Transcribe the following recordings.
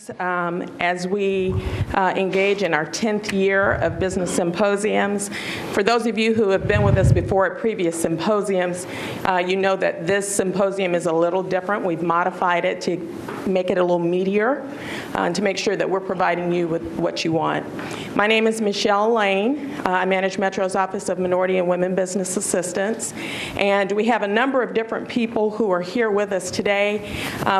As we engage in our 10th year of business symposiums. For those of you who have been with us before at previous symposiums, you know that this symposium is a little different. We've modified it to make it a little meatier and to make sure that we're providing you with what you want. My name is Michelle Lane. I manage Metro's Office of Minority and Women Business Assistants. And we have a number of different people who are here with us today.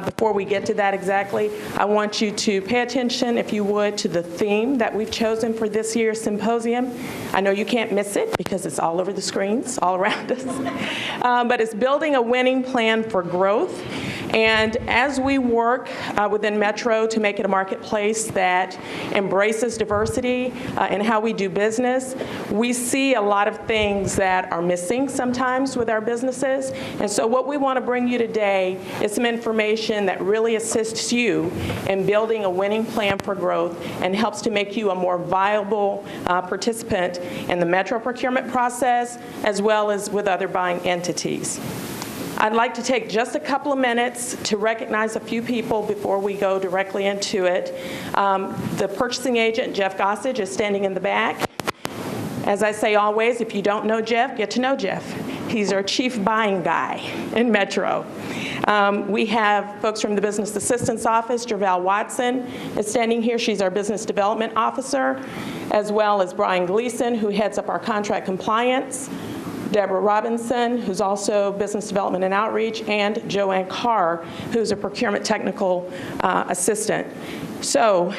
Before we get to that exactly, I want you to pay attention, if you would, to the theme that we've chosen for this year's symposium. I know you can't miss it because it's all over the screens, all around us. But it's building a winning plan for growth. And as we work within Metro to make it a marketplace that embraces diversity in how we do business, we see a lot of things that are missing sometimes with our businesses. And so what we want to bring you today is some information that really assists you in building a winning plan for growth and helps to make you a more viable participant in the Metro procurement process as well as with other buying entities. I'd like to take just a couple of minutes to recognize a few people before we go directly into it. The purchasing agent, Jeff Gossage, is standing in the back. As I say always, if you don't know Jeff, get to know Jeff. He's our chief buying guy in Metro. We have folks from the Business Assistance Office. Jerval Watson is standing here. She's our Business Development Officer, as well as Brian Gleason, who heads up our contract compliance. Deborah Robinson, who's also Business Development and Outreach, and Joanne Carr, who's a Procurement Technical Assistant. So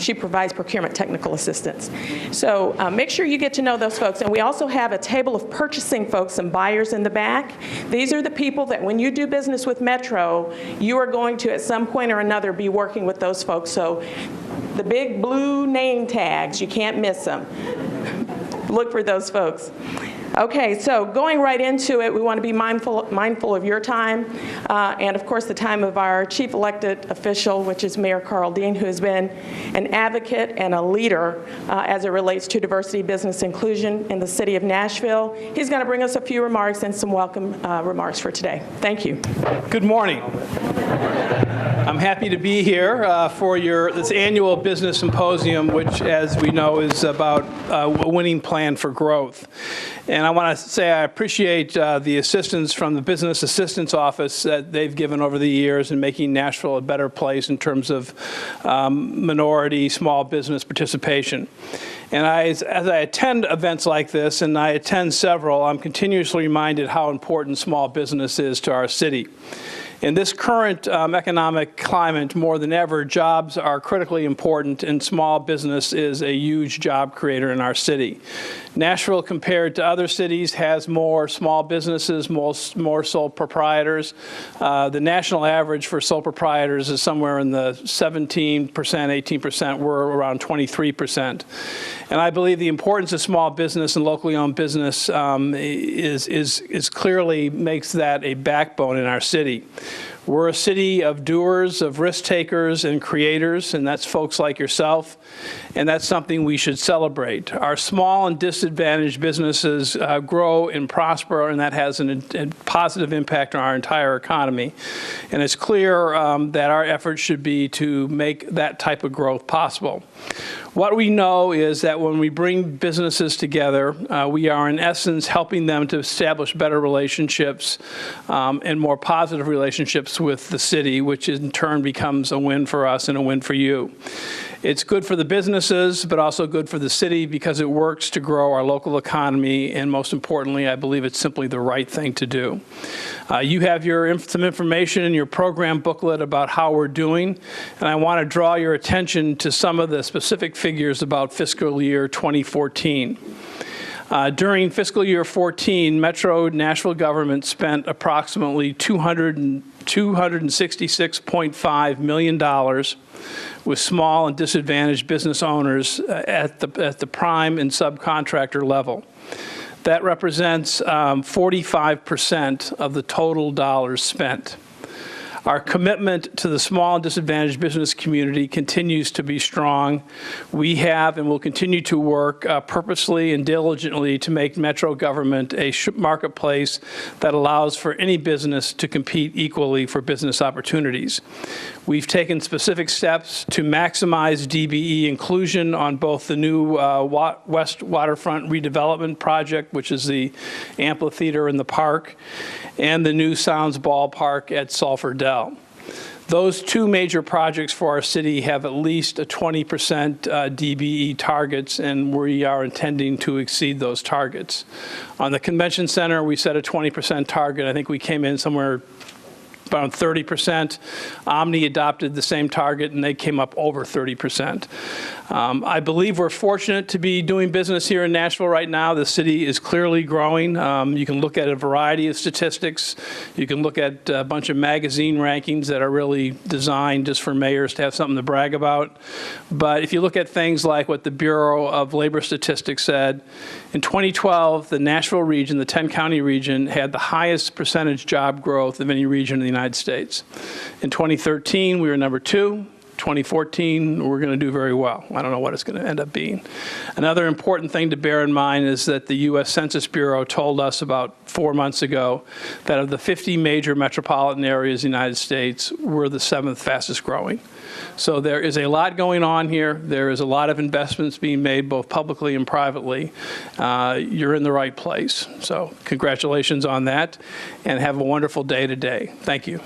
she provides procurement technical assistance. So make sure you get to know those folks. And we also have a table of purchasing folks and buyers in the back. These are the people that when you do business with Metro, you are going to at some point or another be working with those folks. So the big blue name tags, you can't miss them. Look for those folks. Okay, so going right into it, we want to be mindful of your time and, of course, the time of our chief elected official, which is Mayor Carl Dean, who has been an advocate and a leader as it relates to diversity, business inclusion in the city of Nashville. He's going to bring us a few remarks and some welcome remarks for today. Thank you. Good morning. I'm happy to be here for this annual business symposium, which, as we know, is about a winning plan for growth. And I want to say I appreciate the assistance from the Business Assistance Office that they've given over the years in making Nashville a better place in terms of minority, small business participation. And as I attend events like this, and I attend several, I'm continuously reminded how important small business is to our city. In this current economic climate, more than ever, jobs are critically important, and small business is a huge job creator in our city. Nashville, compared to other cities, has more small businesses, more sole proprietors. The national average for sole proprietors is somewhere in the 17%, 18%. We're around 23%. And I believe the importance of small business and locally owned business is clearly makes that a backbone in our city. We're a city of doers, of risk takers and creators, and that's folks like yourself, and that's something we should celebrate. Our small and disadvantaged businesses grow and prosper, and that has a positive impact on our entire economy. And it's clear that our efforts should be to make that type of growth possible. What we know is that when we bring businesses together, we are in essence helping them to establish better relationships and more positive relationships with the city, which in turn becomes a win for us and a win for you. It's good for the businesses, but also good for the city because it works to grow our local economy, and most importantly, I believe it's simply the right thing to do. You have some information in your program booklet about how we're doing, and I want to draw your attention to some of the specific figures about fiscal year 2014. During fiscal year 14, Metro Nashville government spent approximately $266.5 million with small and disadvantaged business owners at the prime and subcontractor level. That represents 45% of the total dollars spent. Our commitment to the small and disadvantaged business community continues to be strong. We have and will continue to work purposely and diligently to make Metro government a marketplace that allows for any business to compete equally for business opportunities. We've taken specific steps to maximize DBE inclusion on both the new West Waterfront redevelopment project, which is the amphitheater in the park, and the new Sounds Ballpark at Sulphur Dell. Those two major projects for our city have at least a 20% DBE targets, and we are intending to exceed those targets. On the convention center, we set a 20% target. I think we came in somewhere around 30%. Omni adopted the same target, and they came up over 30%. I believe we're fortunate to be doing business here in Nashville right now. The city is clearly growing. You can look at a variety of statistics. You can look at a bunch of magazine rankings that are really designed just for mayors to have something to brag about. But if you look at things like what the Bureau of Labor Statistics said, in 2012, the Nashville region, the 10-county region, had the highest percentage job growth of any region in the United States. In 2013, we were number 2. 2014, we're going to do very well. I don't know what it's going to end up being. Another important thing to bear in mind is that the U.S. Census Bureau told us about 4 months ago that of the 50 major metropolitan areas in the United States, we're the 7th fastest growing. So there is a lot going on here. There is a lot of investments being made both publicly and privately. You're in the right place. So congratulations on that, and have a wonderful day today. Thank you.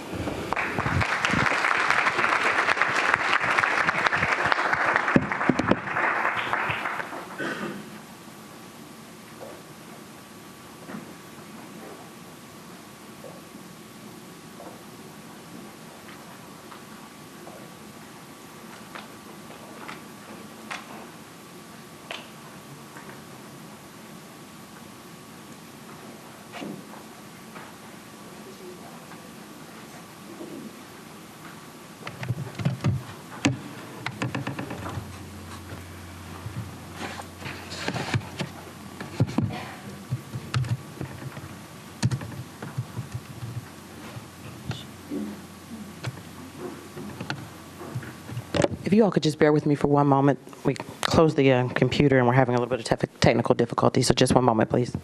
If you all could just bear with me for one moment. We closed the computer and we're having a little bit of technical difficulty, so just one moment, please.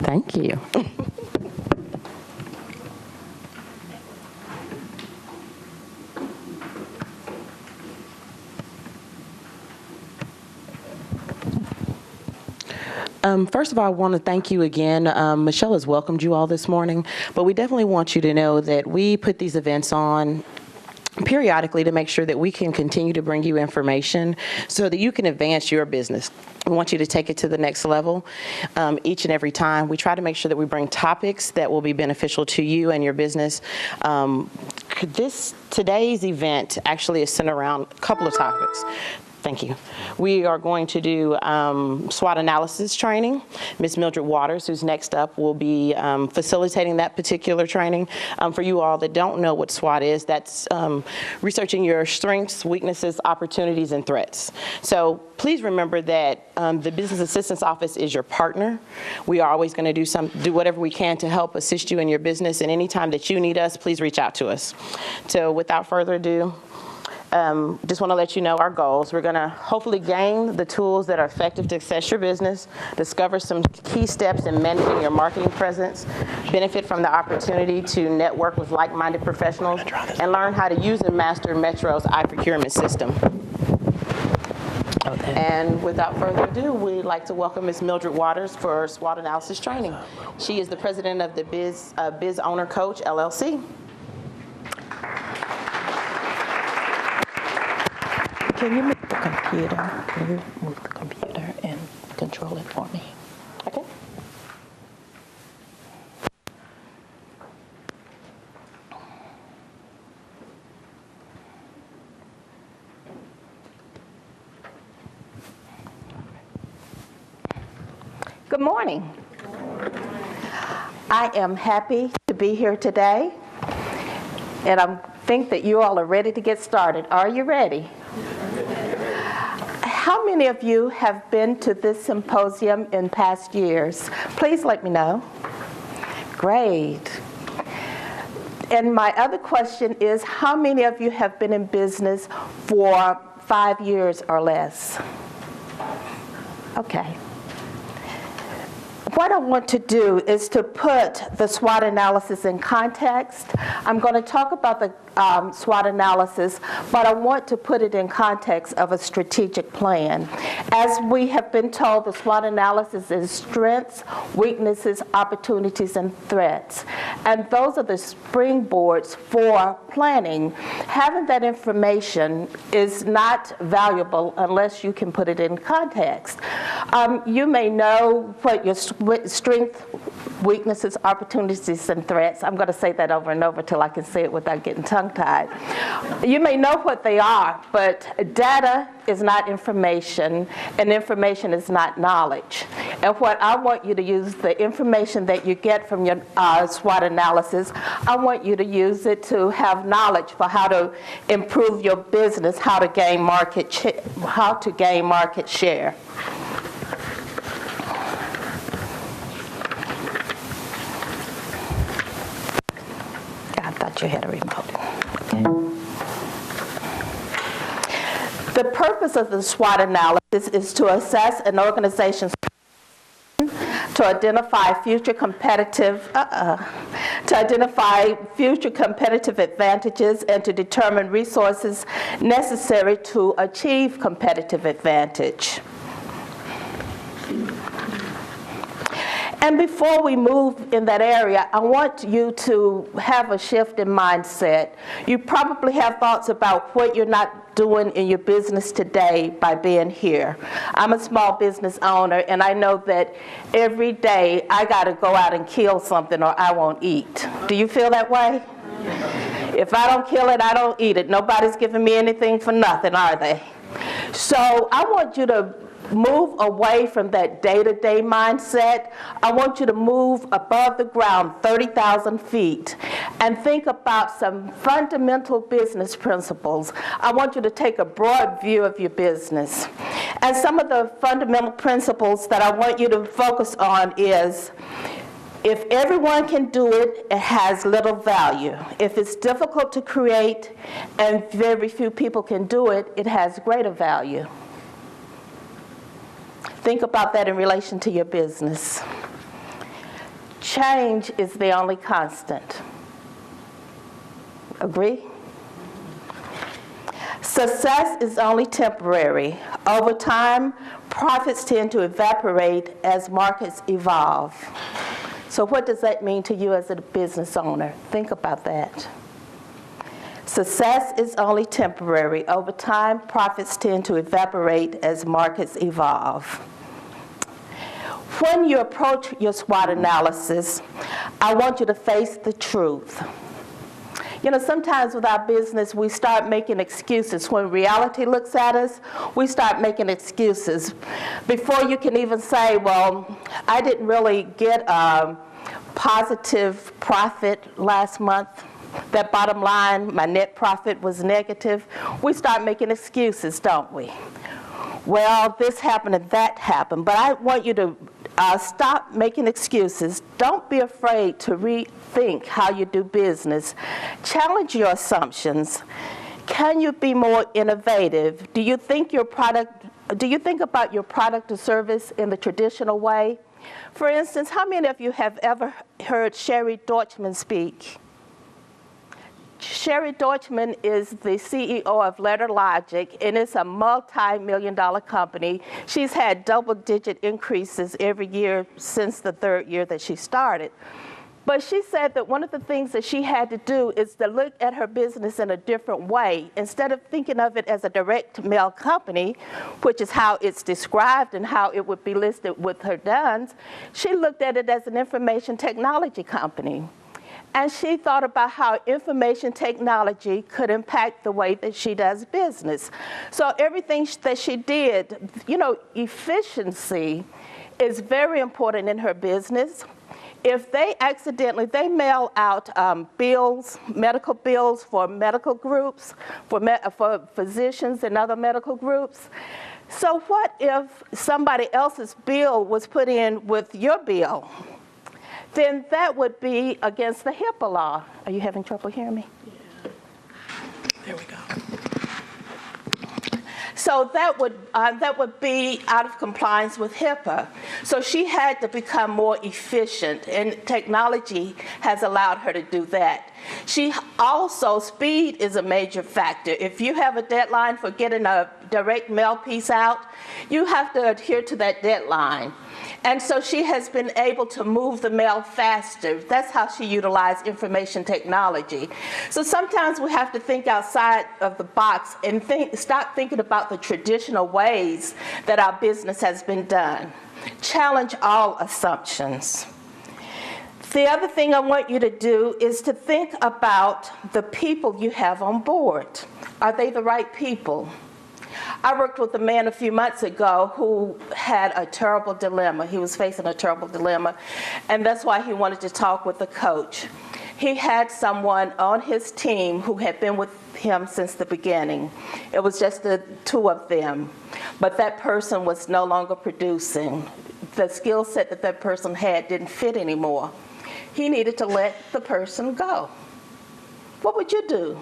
Thank you. First of all, I want to thank you again. Michelle has welcomed you all this morning, but we definitely want you to know that we put these events on periodically to make sure that we can continue to bring you information so that you can advance your business. We want you to take it to the next level each and every time. We try to make sure that we bring topics that will be beneficial to you and your business. Today's event actually is centered around a couple of topics. Thank you. We are going to do SWOT analysis training. Ms. Mildred Waters, who's next up, will be facilitating that particular training. For you all that don't know what SWOT is, that's researching your strengths, weaknesses, opportunities, and threats. So please remember that the Business Assistance Office is your partner. We are always going to do whatever we can to help assist you in your business, and anytime that you need us, please reach out to us. So without further ado, just want to let you know our goals. We're going to hopefully gain the tools that are effective to access your business, discover some key steps in managing your marketing presence, benefit from the opportunity to network with like-minded professionals, and learn how to use and master Metro's iProcurement system. And without further ado, we'd like to welcome Ms. Mildred Waters for SWOT analysis training. She is the president of the Biz Owner Coach, LLC. Can you move the computer? Can you move the computer and control it for me? Okay. Good morning. I am happy to be here today, and I'm think that you all are ready to get started. Are you ready? How many of you have been to this symposium in past years? Please let me know. Great. And my other question is, how many of you have been in business for 5 years or less? Okay. What I want to do is to put the SWOT analysis in context. I'm going to talk about the SWOT analysis, but I want to put it in context of a strategic plan. As we have been told, the SWOT analysis is strengths, weaknesses, opportunities, and threats. And those are the springboards for planning. Having that information is not valuable unless you can put it in context. You may know what your strengths, weaknesses, opportunities, and threats. I'm going to say that over and over till I can say it without getting tongue-tied. You may know what they are, but data is not information, and information is not knowledge. And what I want you to use, the information that you get from your SWOT analysis, I want you to use it to have knowledge for how to improve your business, how to gain market share. I thought you had a remote. Okay. The purpose of the SWOT analysis is to assess an organization's to identify future competitive advantages and to determine resources necessary to achieve competitive advantage. And before we move in that area, I want you to have a shift in mindset. You probably have thoughts about what you're not doing in your business today by being here. I'm a small business owner, and I know that every day I got to go out and kill something or I won't eat. Do you feel that way? If I don't kill it, I don't eat it. Nobody's giving me anything for nothing, are they? So I want you to move away from that day-to-day mindset. I want you to move above the ground 30,000 feet and think about some fundamental business principles. I want you to take a broad view of your business. And some of the fundamental principles that I want you to focus on is, if everyone can do it, it has little value. If it's difficult to create and very few people can do it, it has greater value. Think about that in relation to your business. Change is the only constant. Agree? Success is only temporary. Over time, profits tend to evaporate as markets evolve. So what does that mean to you as a business owner? Think about that. Success is only temporary. Over time, profits tend to evaporate as markets evolve. When you approach your SWOT analysis, I want you to face the truth. You know, sometimes with our business, we start making excuses. When reality looks at us, we start making excuses. Before you can even say, well, I didn't really get a positive profit last month. That bottom line, my net profit was negative. We start making excuses, don't we? Well, this happened and that happened. But I want you to stop making excuses. Don't be afraid to rethink how you do business. Challenge your assumptions. Can you be more innovative? Do you think about your product or service in the traditional way? For instance, how many of you have ever heard Sherry Deutschman speak? Sherry Deutschman is the CEO of Letter Logic, and it's a multi-million-dollar company. She's had double-digit increases every year since the third year that she started. But she said that one of the things that she had to do is to look at her business in a different way. Instead of thinking of it as a direct mail company, which is how it's described and how it would be listed with her DUNS, she looked at it as an information technology company. And she thought about how information technology could impact the way that she does business. So everything that she did, you know, efficiency is very important in her business. if they accidentally, they mail out bills, medical bills for medical groups, for physicians and other medical groups. So what if somebody else's bill was put in with your bill? Then that would be against the HIPAA law. Are you having trouble hearing me? Yeah. There we go. So that would be out of compliance with HIPAA. So she had to become more efficient, and technology has allowed her to do that. She also, speed is a major factor. If you have a deadline for getting a direct mail piece out, you have to adhere to that deadline. And so she has been able to move the mail faster. That's how she utilized information technology. So sometimes we have to think outside of the box and stop thinking about the traditional ways that our business has been done. Challenge all assumptions. The other thing I want you to do is to think about the people you have on board. Are they the right people? I worked with a man a few months ago who had a terrible dilemma. He was facing a terrible dilemma, and that's why he wanted to talk with the coach. He had someone on his team who had been with him since the beginning. It was just the two of them, but that person was no longer producing. The skill set that that person had didn't fit anymore. He needed to let the person go. What would you do?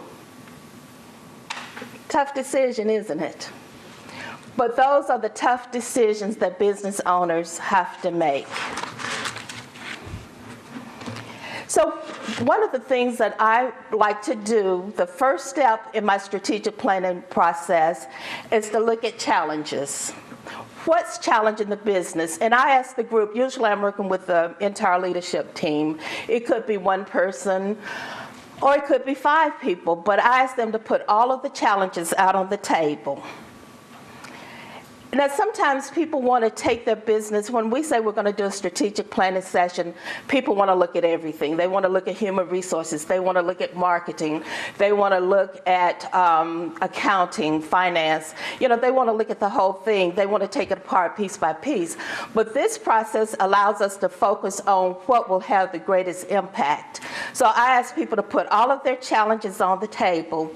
Tough decision, isn't it? But those are the tough decisions that business owners have to make. So one of the things that I like to do, the first step in my strategic planning process, is to look at challenges. What's challenging the business? And I ask the group, usually I'm working with the entire leadership team. It could be one person, or it could be 5 people, but I ask them to put all of the challenges out on the table. Now, sometimes people want to take their business, when we say we're going to do a strategic planning session, people want to look at everything. They want to look at human resources. They want to look at marketing. They want to look at accounting, finance. You know, they want to look at the whole thing. They want to take it apart piece by piece. But this process allows us to focus on what will have the greatest impact. So I ask people to put all of their challenges on the table.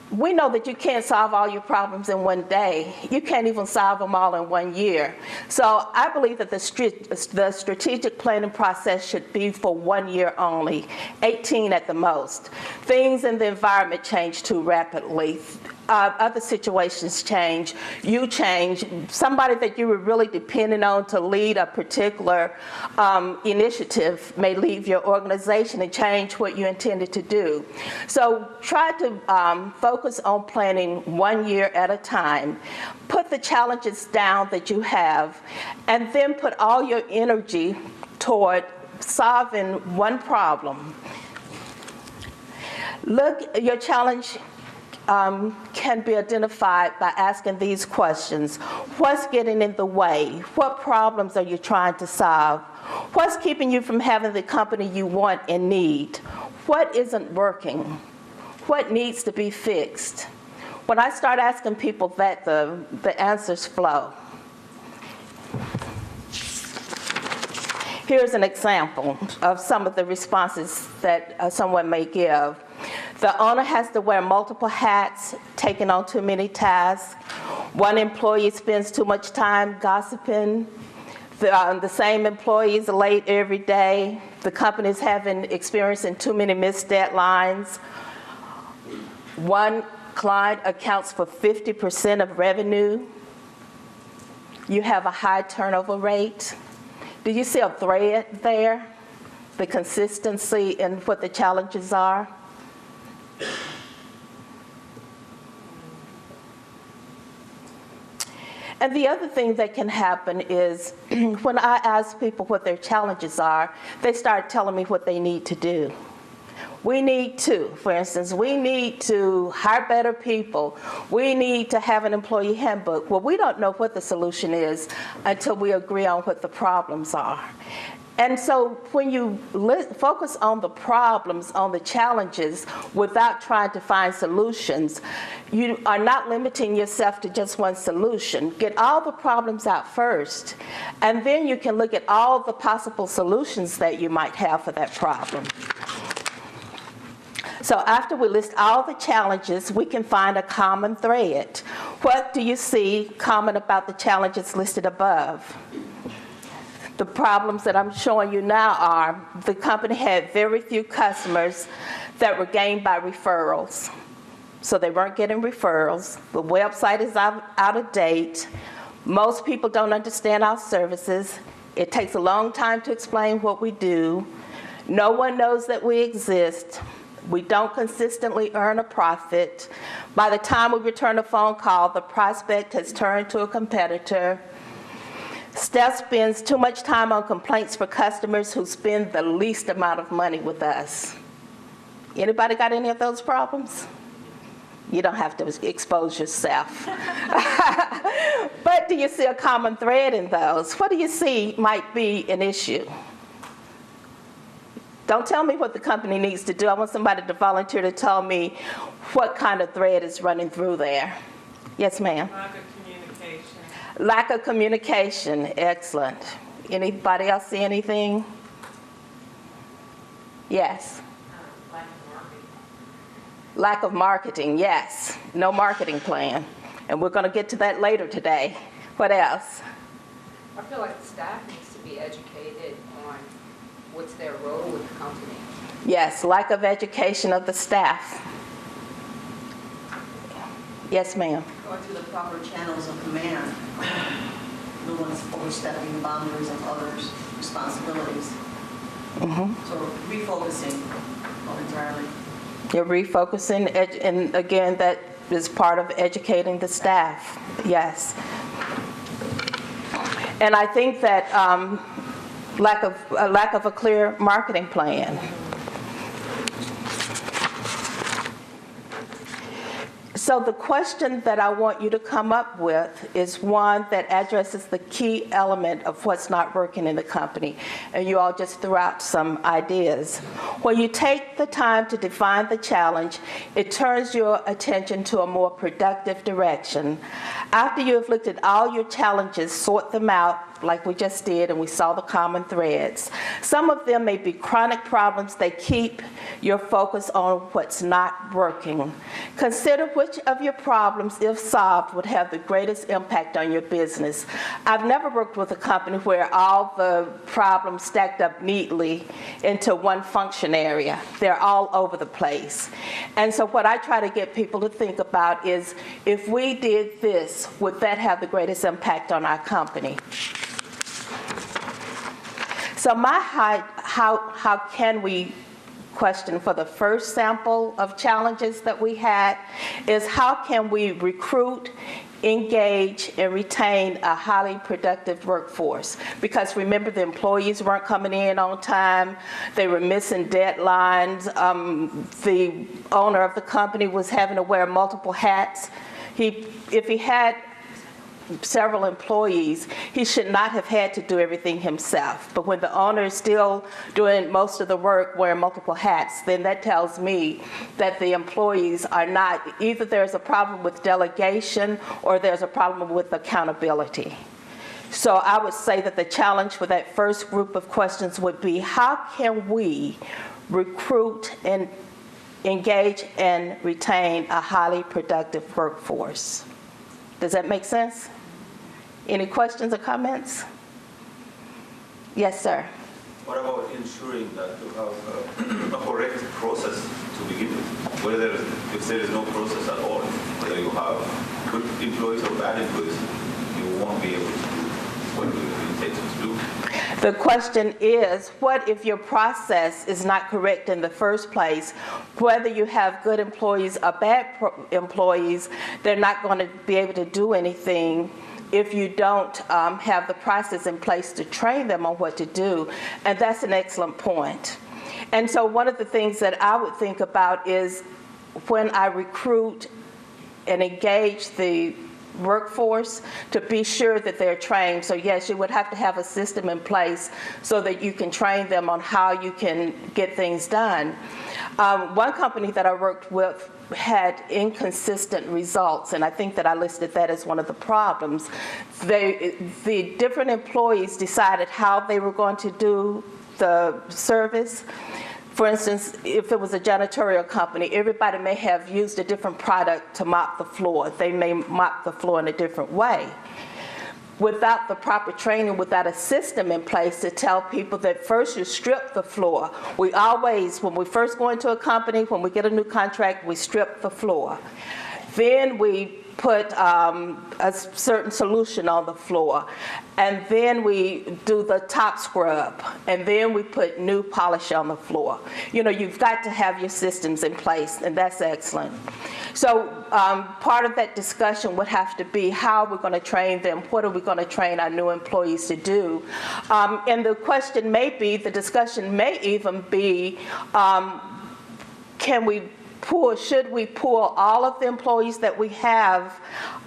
We know that you can't solve all your problems in one day. You can't even solve them all in 1 year. So I believe that the strategic planning process should be for 1 year only, 18 at the most. Things in the environment change too rapidly. Other situations change, you change. Somebody that you were really depending on to lead a particular initiative may leave your organization and change what you intended to do. So try to focus on planning 1 year at a time. Put the challenges down that you have, and then put all your energy toward solving one problem. Look, your challenge can be identified by asking these questions. What's getting in the way? What problems are you trying to solve? What's keeping you from having the company you want and need? What isn't working? What needs to be fixed? When I start asking people that, the answers flow. Here's an example of some of the responses that someone may give. The owner has to wear multiple hats, taking on too many tasks. One employee spends too much time gossiping. The same employee is late every day. The company is experiencing too many missed deadlines. One client accounts for 50% of revenue. You have a high turnover rate. Do you see a thread there? The consistency in what the challenges are? And the other thing that can happen is when I ask people what their challenges are, they start telling me what they need to do. We need to, for instance, we need to hire better people. We need to have an employee handbook. Well, we don't know what the solution is until we agree on what the problems are. And so when you focus on the problems, on the challenges, without trying to find solutions, you are not limiting yourself to just one solution. Get all the problems out first, and then you can look at all the possible solutions that you might have for that problem. So after we list all the challenges, we can find a common thread. What do you see common about the challenges listed above? The problems that I'm showing you now are the company had very few customers that were gained by referrals. So they weren't getting referrals. The website is out of date. Most people don't understand our services. It takes a long time to explain what we do. No one knows that we exist. We don't consistently earn a profit. By the time we return a phone call, the prospect has turned to a competitor. Staff spends too much time on complaints for customers who spend the least amount of money with us. Anybody got any of those problems? You don't have to expose yourself. But do you see a common thread in those? What do you see might be an issue? Don't tell me what the company needs to do. I want somebody to volunteer to tell me what kind of thread is running through there. Yes, ma'am? Lack of communication. Lack of communication, excellent. Anybody else see anything? Yes. Lack of marketing. Lack of marketing, yes. No marketing plan. And we're going to get to that later today. What else? I feel like the staff needs to be educated on what's their role with the company. Yes, lack of education of the staff. Yes, ma'am. Going through the proper channels of command. No one's overstepping the boundaries of others' responsibilities. So refocusing entirely. You're refocusing, and again, that is part of educating the staff. Yes. And I think that lack of a clear marketing plan. So the question that I want you to come up with is one that addresses the key element of what's not working in the company. And you all just threw out some ideas. When you take the time to define the challenge, it turns your attention to a more productive direction. After you have looked at all your challenges, sort them out like we just did, and we saw the common threads. Some of them may be chronic problems. They keep your focus on what's not working. Consider which of your problems, if solved, would have the greatest impact on your business. I've never worked with a company where all the problems stacked up neatly into one function area. They're all over the place. And so what I try to get people to think about is, if we did this, would that have the greatest impact on our company? So my how can we question for the first sample of challenges that we had is, how can we recruit, engage, and retain a highly productive workforce? Because remember, the employees weren't coming in on time, they were missing deadlines, the owner of the company was having to wear multiple hats. If he had several employees, he should not have had to do everything himself. But when the owner is still doing most of the work wearing multiple hats, then that tells me that the employees are not, either there's a problem with delegation or there's a problem with accountability. So I would say that the challenge for that first group of questions would be, how can we recruit and engage and retain a highly productive workforce? Does that make sense? Any questions or comments? Yes, sir. What about ensuring that you have a correct process to begin with? If there is no process at all, whether you have good employees or bad employees, you won't be able to do what you intend to do. The question is, what if your process is not correct in the first place? Whether you have good employees or bad employees, they're not going to be able to do anything if you don't have the process in place to train them on what to do. And that's an excellent point. And so one of the things that I would think about is, when I recruit and engage the workforce to be sure that they're trained. So yes, you would have to have a system in place so that you can train them on how you can get things done. One company that I worked with had inconsistent results, and I think that I listed that as one of the problems. The different employees decided how they were going to do the service. For instance, if it was a janitorial company, everybody may have used a different product to mop the floor. They may mop the floor in a different way. Without the proper training, without a system in place to tell people that first you strip the floor. We always, when we first go into a company, when we get a new contract, we strip the floor. Then we put a certain solution on the floor. And then we do the top scrub. And then we put new polish on the floor. You know, you've got to have your systems in place, and that's excellent. So part of that discussion would have to be how we're going to train them, what are we going to train our new employees to do. And the question may be, the discussion may even be, should we pull all of the employees that we have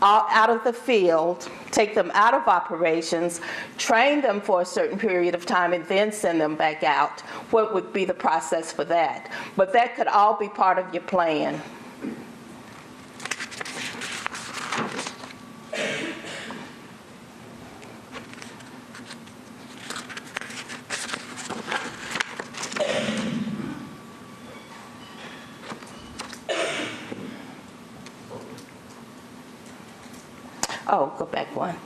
out of the field, take them out of operations, train them for a certain period of time, and then send them back out? What would be the process for that? But that could all be part of your plan. Oh, go back one.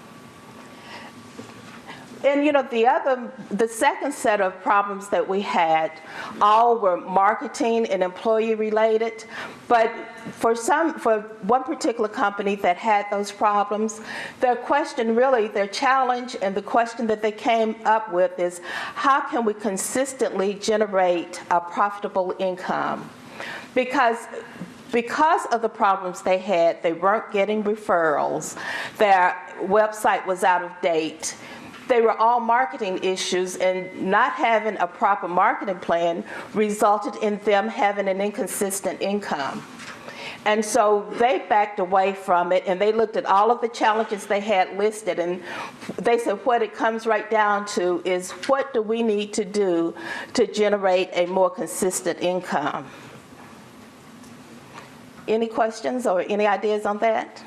And you know, the second set of problems that we had, all were marketing and employee related. But for one particular company that had those problems, their challenge and the question that they came up with is, how can we consistently generate a profitable income? Because of the problems they had, they weren't getting referrals, their website was out of date. They were all marketing issues, and not having a proper marketing plan resulted in them having an inconsistent income. And so they backed away from it, and they looked at all of the challenges they had listed, and they said what it comes right down to is, what do we need to do to generate a more consistent income? Any questions or any ideas on that?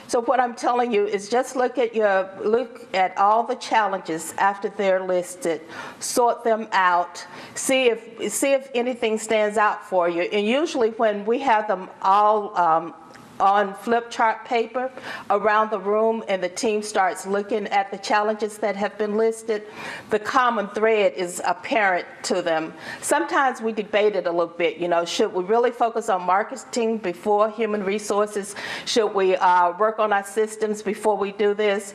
So what I'm telling you is just look at all the challenges after they're listed, sort them out, see if anything stands out for you. And usually when we have them all on flip chart paper around the room and the team starts looking at the challenges that have been listed, the common thread is apparent to them. Sometimes we debate it a little bit, you know, should we really focus on marketing before human resources? Should we work on our systems before we do this?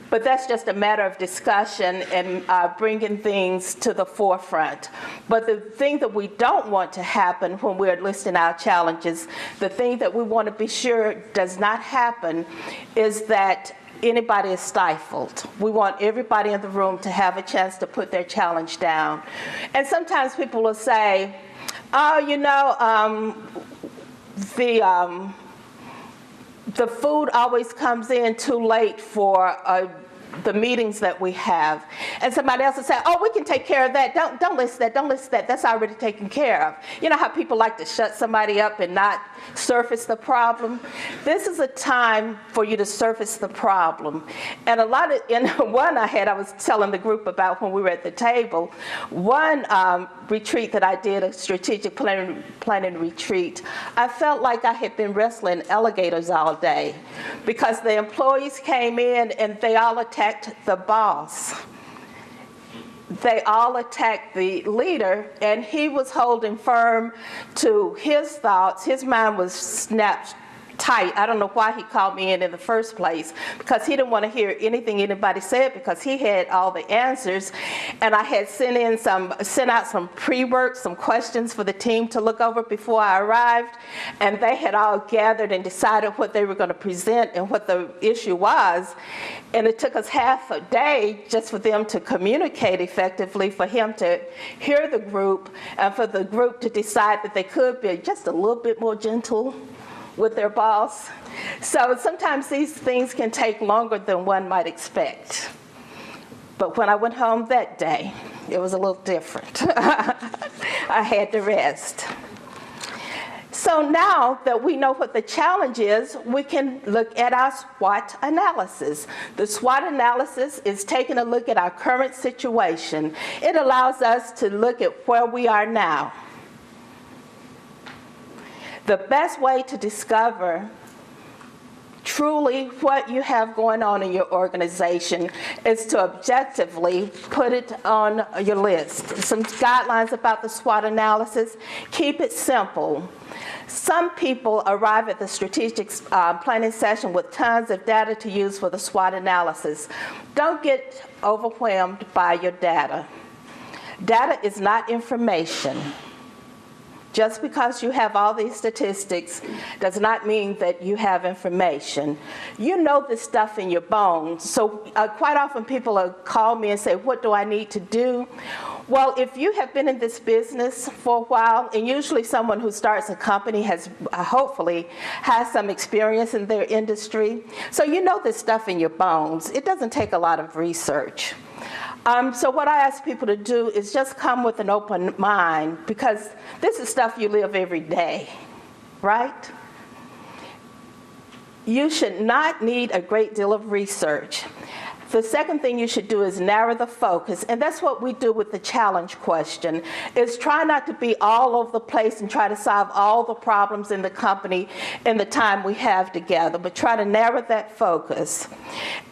But that's just a matter of discussion and bringing things to the forefront. But the thing that we don't want to happen when we're listing our challenges, the thing that we want to be sure does not happen, is that anybody is stifled. We want everybody in the room to have a chance to put their challenge down. And sometimes people will say, oh, you know, the food always comes in too late for the meetings that we have. And somebody else will say, oh, we can take care of that. Don't list that, don't list that. That's already taken care of. You know how people like to shut somebody up and not surface the problem? This is a time for you to surface the problem. And in one I was telling the group about when we were at the table, one retreat that I did, a strategic planning retreat, I felt like I had been wrestling alligators all day, because the employees came in and they all attacked the boss. They all attacked the leader, and he was holding firm to his thoughts. His mind was snapped tight. I don't know why he called me in the first place, because he didn't want to hear anything anybody said, because he had all the answers. And I had sent out some pre-work, some questions for the team to look over before I arrived, and they had all gathered and decided what they were going to present and what the issue was. And it took us half a day just for them to communicate effectively, for him to hear the group, and for the group to decide that they could be just a little bit more gentle with their boss. So sometimes these things can take longer than one might expect. But when I went home that day, it was a little different. I had to rest. So now that we know what the challenge is, we can look at our SWOT analysis. The SWOT analysis is taking a look at our current situation. It allows us to look at where we are now. The best way to discover truly what you have going on in your organization is to objectively put it on your list. Some guidelines about the SWOT analysis: keep it simple. Some people arrive at the strategic planning session with tons of data to use for the SWOT analysis. Don't get overwhelmed by your data. Data is not information. Just because you have all these statistics does not mean that you have information. You know this stuff in your bones. So quite often people call me and say, what do I need to do? Well, if you have been in this business for a while, and usually someone who starts a company has hopefully has some experience in their industry, so you know this stuff in your bones. It doesn't take a lot of research. So what I ask people to do is just come with an open mind, because this is stuff you live every day, right? You should not need a great deal of research. The second thing you should do is narrow the focus, and that's what we do with the challenge question, is try not to be all over the place and try to solve all the problems in the company in the time we have together, but try to narrow that focus.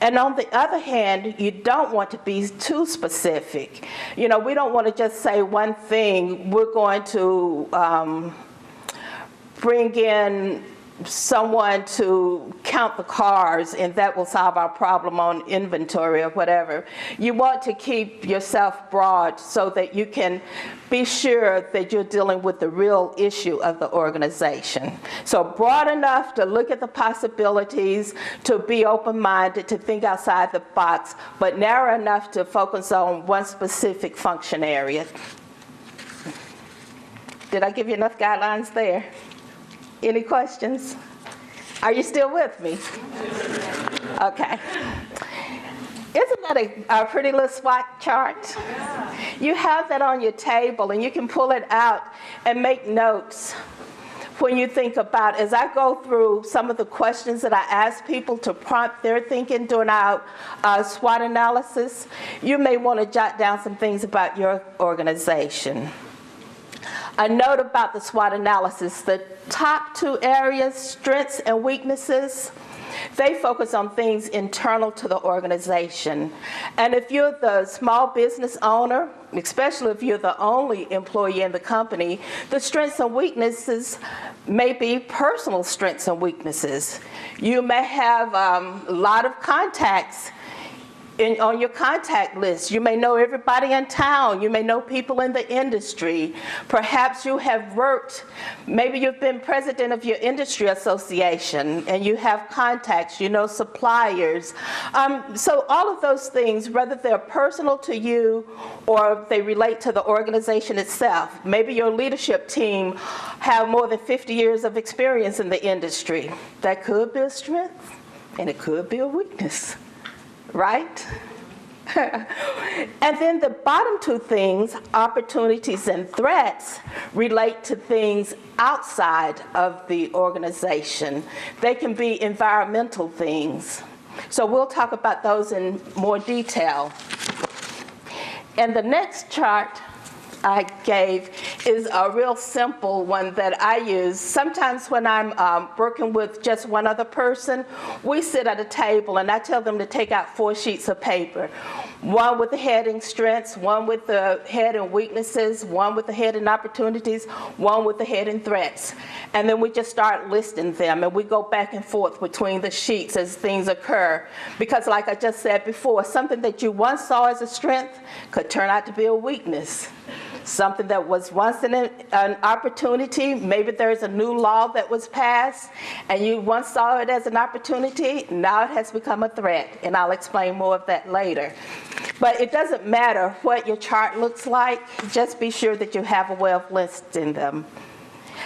And on the other hand, you don't want to be too specific. You know, we don't want to just say one thing. We're going to bring in someone to count the cars, and that will solve our problem on inventory or whatever. You want to keep yourself broad so that you can be sure that you're dealing with the real issue of the organization. So broad enough to look at the possibilities, to be open-minded, to think outside the box, but narrow enough to focus on one specific function area. Did I give you enough guidelines there? Any questions? Are you still with me? Okay. Isn't that a pretty little SWOT chart? You have that on your table, and you can pull it out and make notes when you think about, as I go through some of the questions that I ask people to prompt their thinking during our SWOT analysis, you may want to jot down some things about your organization. A note about the SWOT analysis: the top two areas, strengths and weaknesses, they focus on things internal to the organization. And if you're the small business owner, especially if you're the only employee in the company, the strengths and weaknesses may be personal strengths and weaknesses. You may have a lot of contacts on your contact list. You may know everybody in town. You may know people in the industry. Perhaps you have worked, maybe you've been president of your industry association and you have contacts, you know suppliers. So all of those things, whether they're personal to you or they relate to the organization itself. Maybe your leadership team have more than 50 years of experience in the industry. That could be a strength and it could be a weakness. Right? And then the bottom two things, opportunities and threats, relate to things outside of the organization. They can be environmental things. So we'll talk about those in more detail. And the next chart I gave is a real simple one that I use. Sometimes when I'm working with just one other person, we sit at a table and I tell them to take out 4 sheets of paper. One with the heading strengths, one with the heading weaknesses, one with the heading opportunities, one with the heading threats. And then we just start listing them, and we go back and forth between the sheets as things occur. Because like I just said before, something that you once saw as a strength could turn out to be a weakness. Something that was once an opportunity, maybe there's a new law that was passed, and you once saw it as an opportunity, now it has become a threat, and I'll explain more of that later. But it doesn't matter what your chart looks like, just be sure that you have a way of listing them.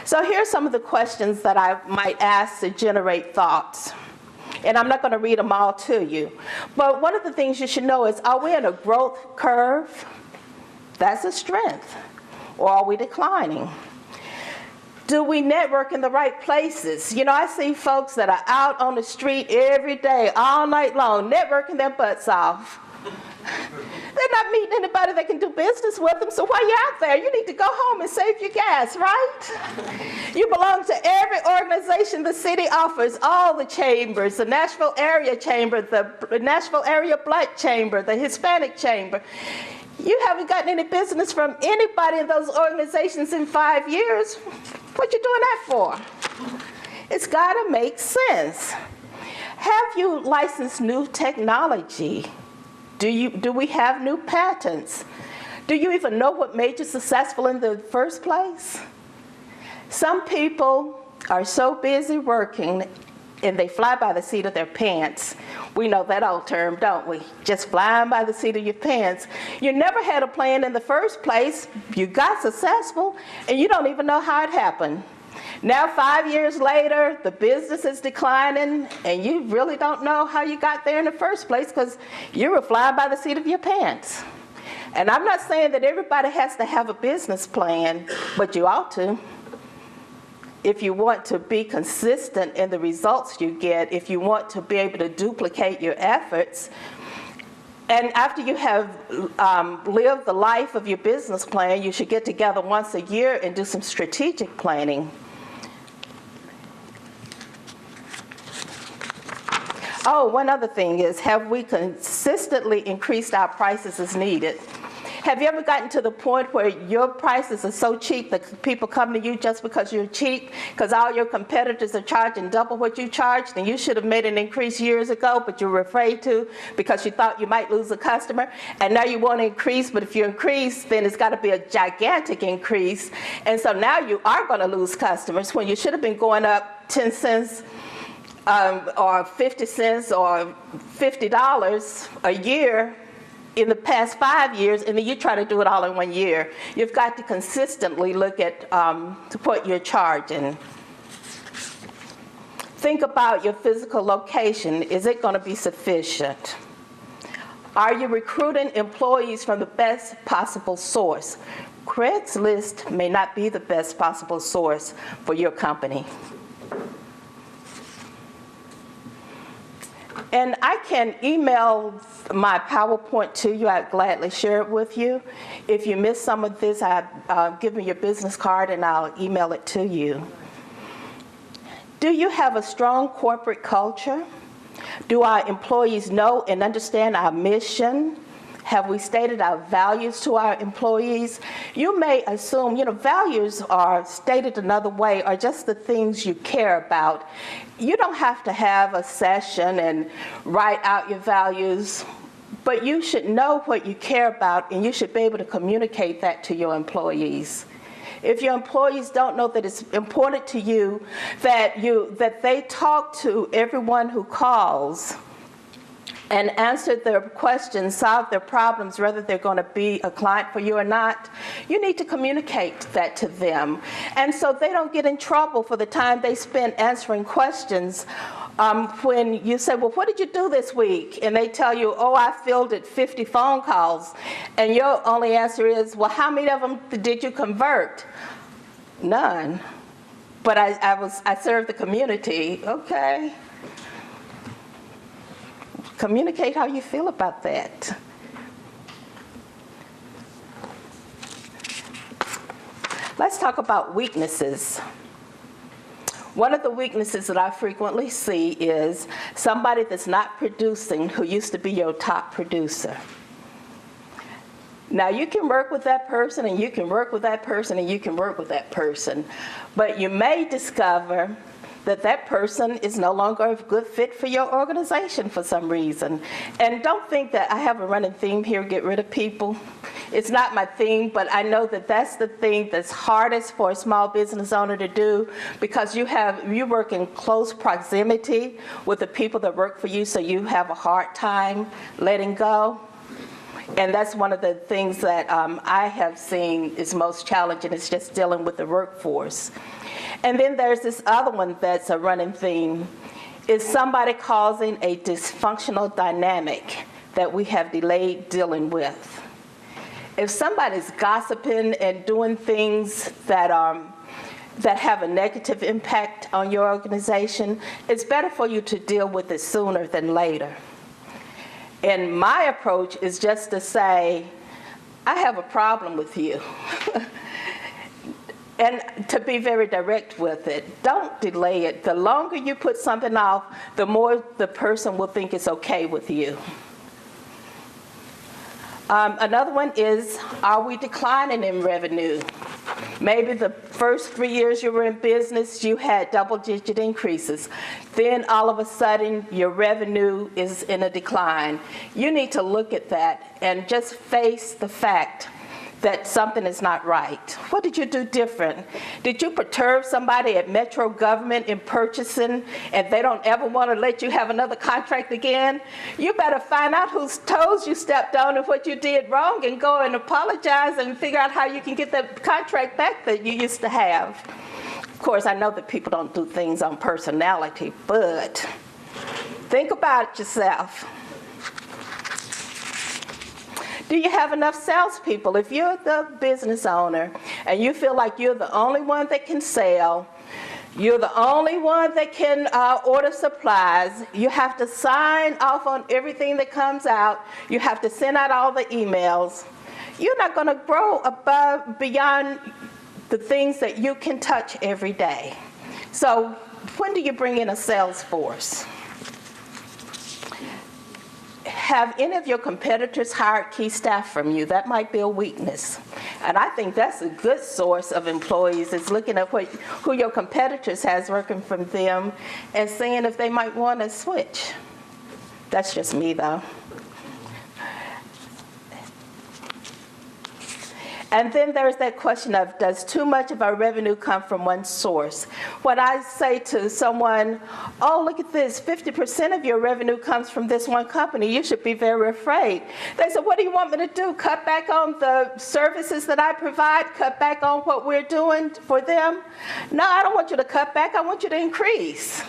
So here's some of the questions that I might ask to generate thoughts. And I'm not going to read them all to you. But one of the things you should know is, are we in a growth curve? That's a strength. Or are we declining? Do we network in the right places? You know, I see folks that are out on the street every day, all night long, networking their butts off. They're not meeting anybody that can do business with them, so while you're out there, you need to go home and save your gas, right? You belong to every organization the city offers, all the chambers, the Nashville Area Chamber, the Nashville Area Black Chamber, the Hispanic Chamber. You haven't gotten any business from anybody in those organizations in 5 years. What you doing that for? It's got to make sense. Have you licensed new technology? Do we have new patents? Do you even know what made you successful in the first place? Some people are so busy working and they fly by the seat of their pants. We know that old term, don't we? Just flying by the seat of your pants. You never had a plan in the first place. You got successful and you don't even know how it happened. Now 5 years later, the business is declining and you really don't know how you got there in the first place because you were flying by the seat of your pants. And I'm not saying that everybody has to have a business plan, but you ought to. If you want to be consistent in the results you get, if you want to be able to duplicate your efforts, and after you have lived the life of your business plan, you should get together once a year and do some strategic planning. Oh, one other thing is, have we consistently increased our prices as needed? Have you ever gotten to the point where your prices are so cheap that people come to you just because you're cheap, because all your competitors are charging double what you charged, and you should have made an increase years ago, but you were afraid to because you thought you might lose a customer, and now you want to increase, but if you increase, then it's got to be a gigantic increase, and so now you are going to lose customers when you should have been going up 10 cents or 50 cents or $50 a year in the past 5 years, and then you try to do it all in 1 year. You've got to consistently look at what you're charging. Think about your physical location. Is it going to be sufficient? Are you recruiting employees from the best possible source? Craigslist may not be the best possible source for your company. And I can email my PowerPoint to you. I'd gladly share it with you. If you miss some of this, give me your business card and I'll email it to you. Do you have a strong corporate culture? Do our employees know and understand our mission? Have we stated our values to our employees? You may assume, values are stated another way, are just the things you care about. You don't have to have a session and write out your values, but you should know what you care about and you should be able to communicate that to your employees. If your employees don't know that it's important to you that they talk to everyone who calls and answer their questions, solve their problems, whether they're going to be a client for you or not, you need to communicate that to them. And so they don't get in trouble for the time they spend answering questions. When you say, well, what did you do this week? And they tell you, oh, I fielded 50 phone calls. And your only answer is, well, how many of them did you convert? None. But I served the community. Okay. Communicate how you feel about that. Let's talk about weaknesses. One of the weaknesses that I frequently see is somebody that's not producing who used to be your top producer. Now you can work with that person and you can work with that person and you can work with that person, but you may discover that person is no longer a good fit for your organization for some reason. And don't think that I have a running theme here, get rid of people. It's not my theme, but I know that that's the thing that's hardest for a small business owner to do, because you work in close proximity with the people that work for you, so you have a hard time letting go. And that's one of the things that I have seen is most challenging, is just dealing with the workforce. And then there's this other one that's a running theme, is somebody causing a dysfunctional dynamic that we have delayed dealing with. If somebody's gossiping and doing things that have a negative impact on your organization, it's better for you to deal with it sooner than later. And my approach is just to say, I have a problem with you. And to be very direct with it. Don't delay it. The longer you put something off, the more the person will think it's okay with you. Another one is, are we declining in revenue? Maybe the first 3 years you were in business, you had double-digit increases. Then all of a sudden, your revenue is in a decline. You need to look at that and just face the fact that something is not right. What did you do different? Did you perturb somebody at Metro government in purchasing and they don't ever want to let you have another contract again? You better find out whose toes you stepped on and what you did wrong and go and apologize and figure out how you can get the contract back that you used to have. Of course, I know that people don't do things on personality, but think about it yourself. Do you have enough salespeople? If you're the business owner and you feel like you're the only one that can sell, you're the only one that can order supplies, you have to sign off on everything that comes out, you have to send out all the emails, you're not going to grow beyond the things that you can touch every day. So when do you bring in a sales force? Have any of your competitors hired key staff from you? That might be a weakness. And I think that's a good source of employees, is looking at who your competitors has working from them and seeing if they might want to switch. That's just me, though. And then there's that question of, does too much of our revenue come from one source? When I say to someone, oh, look at this, 50% of your revenue comes from this one company, you should be very afraid. They said, what do you want me to do? Cut back on the services that I provide? Cut back on what we're doing for them? No, I don't want you to cut back, I want you to increase.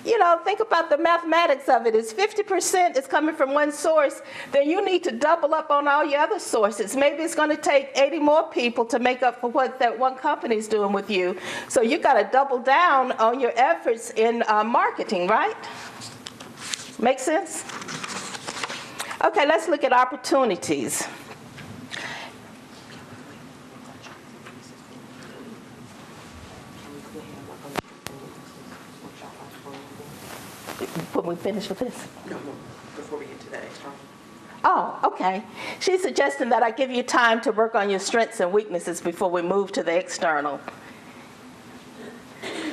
You know, think about the mathematics of it. Is 50% is coming from one source, then you need to double up on all your other sources. Maybe it's going to take 80 more people to make up for what that one company is doing with you. So you got to double down on your efforts in marketing, right? Make sense? Okay, let's look at opportunities. When we finish with this? No, before we get to that. Oh, okay. She's suggesting that I give you time to work on your strengths and weaknesses before we move to the external.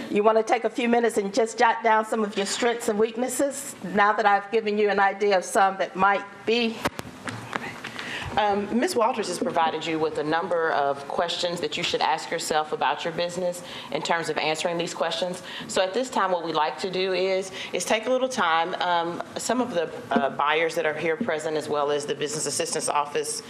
You want to take a few minutes and just jot down some of your strengths and weaknesses, now that I've given you an idea of some that might be? Ms. Walters has provided you with a number of questions that you should ask yourself about your business in terms of answering these questions. So at this time, what we like to do is take a little time. Some of the buyers that are here present, as well as the Business Assistance Office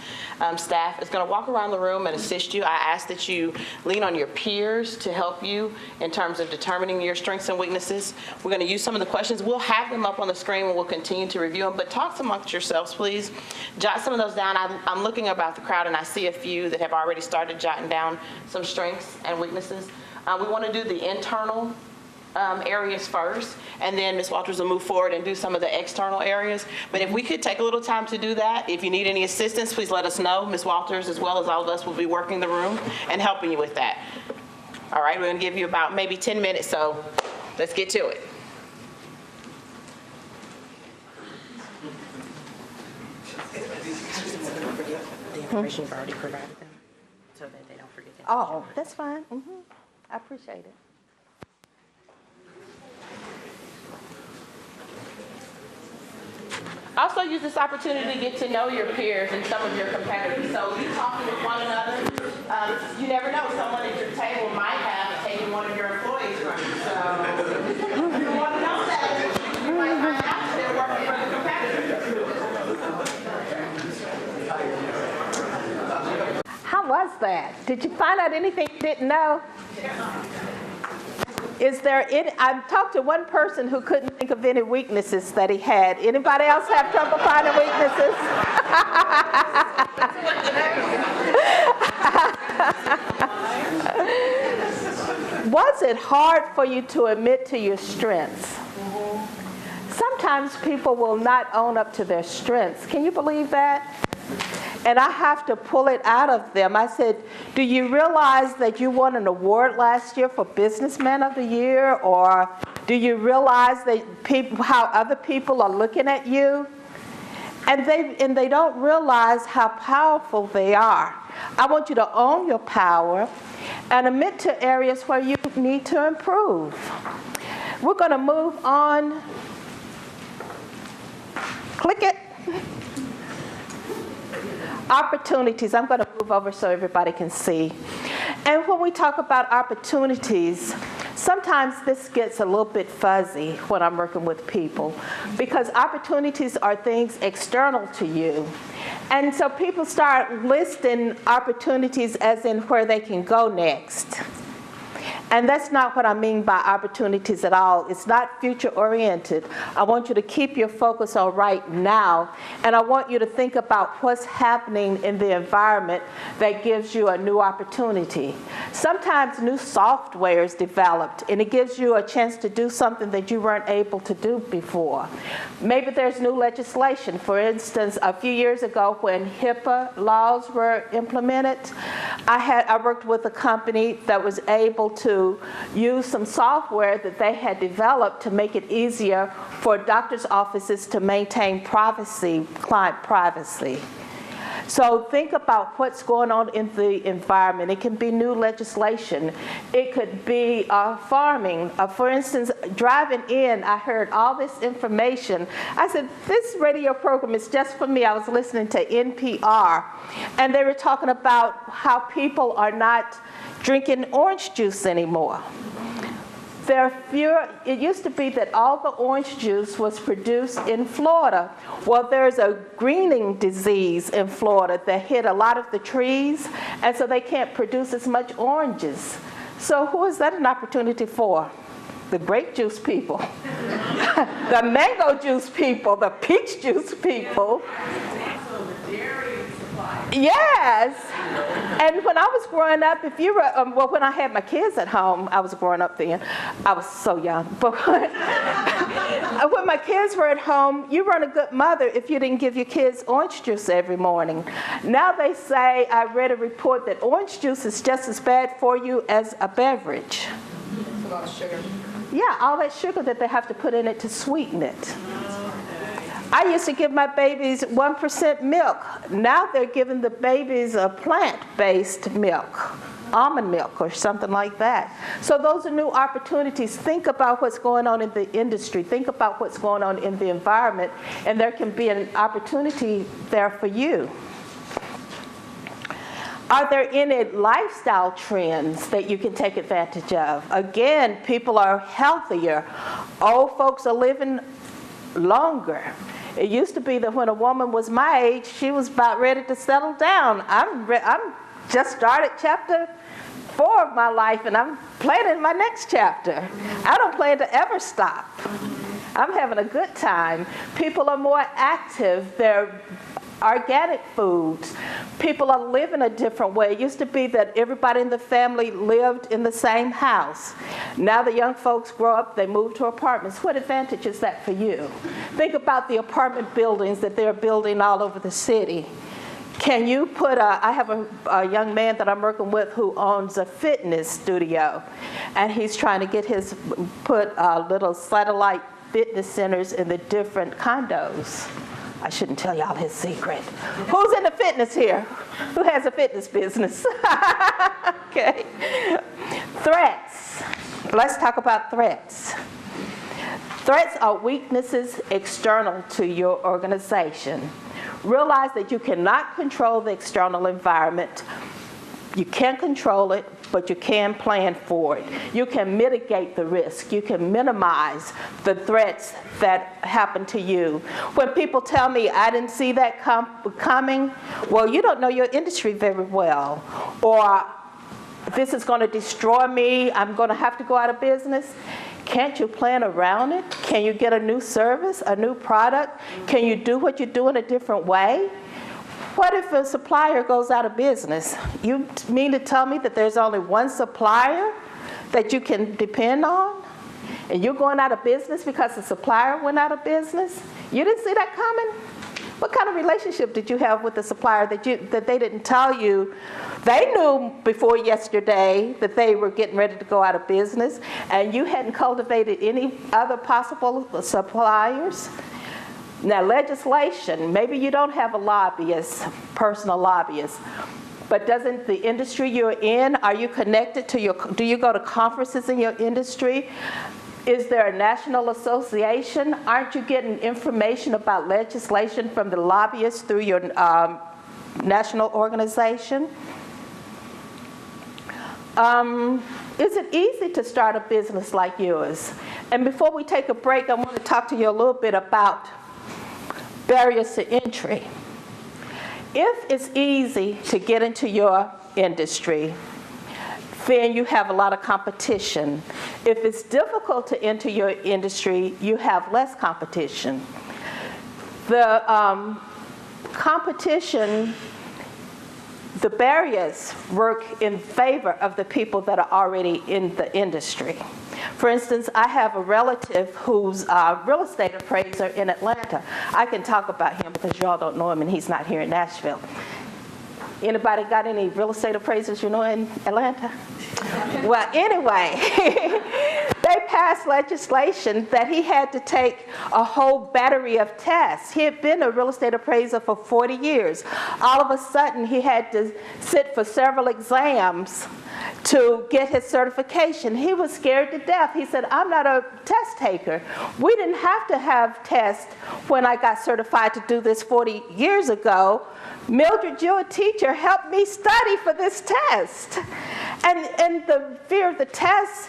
staff, is going to walk around the room and assist you. I ask that you lean on your peers to help you in terms of determining your strengths and weaknesses. We're going to use some of the questions. We'll have them up on the screen and we'll continue to review them, but talk amongst yourselves, please. Jot some of those down. I'm looking about the crowd and I see a few that have already started jotting down some strengths and weaknesses. We want to do the internal areas first, and then Ms. Walters will move forward and do some of the external areas. But if we could take a little time to do that, if you need any assistance, please let us know. Ms. Walters, as well as all of us, will be working the room and helping you with that. All right, we're going to give you about maybe 10 minutes, so let's get to it. The information you've already provided them, so that they don't forget that. Oh, that's fine. I appreciate it. Also use this opportunity to get to know your peers and some of your competitors. So you talking with one another. You never know, someone at your table might have taken one of your employees from you. So you want to know that. You might find out that they're working for the competitor. was that? Did you find out anything you didn't know? Is there any, I've talked to one person who couldn't think of any weaknesses that he had. Anybody else have trouble finding weaknesses? Was it hard for you to admit to your strengths? Sometimes people will not own up to their strengths. Can you believe that? And I have to pull it out of them. I said, do you realize that you won an award last year for Businessman of the Year? Or do you realize that how other people are looking at you? And they don't realize how powerful they are. I want you to own your power and admit to areas where you need to improve. We're going to move on. Click it. Opportunities. I'm going to move over so everybody can see. And when we talk about opportunities, sometimes this gets a little bit fuzzy when I'm working with people, because opportunities are things external to you. And so people start listing opportunities as in where they can go next. And that's not what I mean by opportunities at all. It's not future-oriented. I want you to keep your focus on right now, and I want you to think about what's happening in the environment that gives you a new opportunity. Sometimes new software is developed, and it gives you a chance to do something that you weren't able to do before. Maybe there's new legislation. For instance, a few years ago when HIPAA laws were implemented, I worked with a company that was able to use some software that they had developed to make it easier for doctors' offices to maintain privacy, client privacy. So think about what's going on in the environment. It can be new legislation. It could be farming. For instance, driving in, I heard all this information. I said, this radio program is just for me. I was listening to NPR, and they were talking about how people are not drinking orange juice anymore. There are fewer. It used to be that all the orange juice was produced in Florida. Well, there's a greening disease in Florida that hit a lot of the trees, and so they can't produce as much oranges. So who is that an opportunity for? The grape juice people, the mango juice people, the peach juice people. Yes. And when I was growing up, if you were, well, when I had my kids at home, I was growing up then. I was so young. But when my kids were at home, you weren't a good mother if you didn't give your kids orange juice every morning. Now they say, I read a report that orange juice is just as bad for you as a beverage. It's a lot of sugar. Yeah, all that sugar that they have to put in it to sweeten it. I used to give my babies 1% milk. Now they're giving the babies a plant-based milk, almond milk or something like that. So those are new opportunities. Think about what's going on in the industry. Think about what's going on in the environment, and there can be an opportunity there for you. Are there any lifestyle trends that you can take advantage of? Again, people are healthier. Old folks are living longer. It used to be that when a woman was my age, she was about ready to settle down. I'm just started chapter 4 of my life, and I'm planning my next chapter. I don't plan to ever stop. I'm having a good time. People are more active. They're organic foods. People are living a different way. It used to be that everybody in the family lived in the same house. Now the young folks grow up, they move to apartments. What advantage is that for you? Think about the apartment buildings that they're building all over the city. Can you put I have a young man that I'm working with who owns a fitness studio, and he's trying to put little satellite fitness centers in the different condos. I shouldn't tell y'all his secret. Who's into fitness here? Who has a fitness business? Okay. Threats. Let's talk about threats. Threats are weaknesses external to your organization. Realize that you cannot control the external environment. You can't control it, but you can plan for it. You can mitigate the risk. You can minimize the threats that happen to you. When people tell me I didn't see that coming, well, you don't know your industry very well. Or this is going to destroy me, I'm going to have to go out of business. Can't you plan around it? Can you get a new service, a new product? Can you do what you do in a different way? What if a supplier goes out of business? You mean to tell me that there's only one supplier that you can depend on? And you're going out of business because the supplier went out of business? You didn't see that coming? What kind of relationship did you have with the supplier that they didn't tell you? They knew before yesterday that they were getting ready to go out of business, and you hadn't cultivated any other possible suppliers? Now, legislation, maybe you don't have a lobbyist, personal lobbyist, but doesn't the industry you're in, are you connected to do you go to conferences in your industry? Is there a national association? Aren't you getting information about legislation from the lobbyists through your national organization? Is it easy to start a business like yours? And before we take a break, I want to talk to you a little bit about barriers to entry. If it's easy to get into your industry, then you have a lot of competition. If it's difficult to enter your industry, you have less competition. The competition, the barriers work in favor of the people that are already in the industry. For instance, I have a relative who's a real estate appraiser in Atlanta. I can talk about him because y'all don't know him and he's not here in Nashville. Anybody got any real estate appraisers you know in Atlanta? Well, anyway, they passed legislation that he had to take a whole battery of tests. He had been a real estate appraiser for 40 years. All of a sudden, he had to sit for several exams to get his certification. He was scared to death. He said, I'm not a test taker. We didn't have to have tests when I got certified to do this 40 years ago. Mildred, you're a teacher, helped me study for this test. And the fear of the test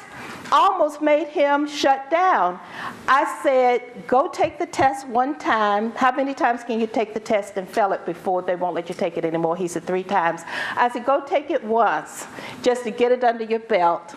almost made him shut down. I said, go take the test one time. How many times can you take the test and fail it before they won't let you take it anymore? He said 3 times. I said, go take it once just to get it under your belt.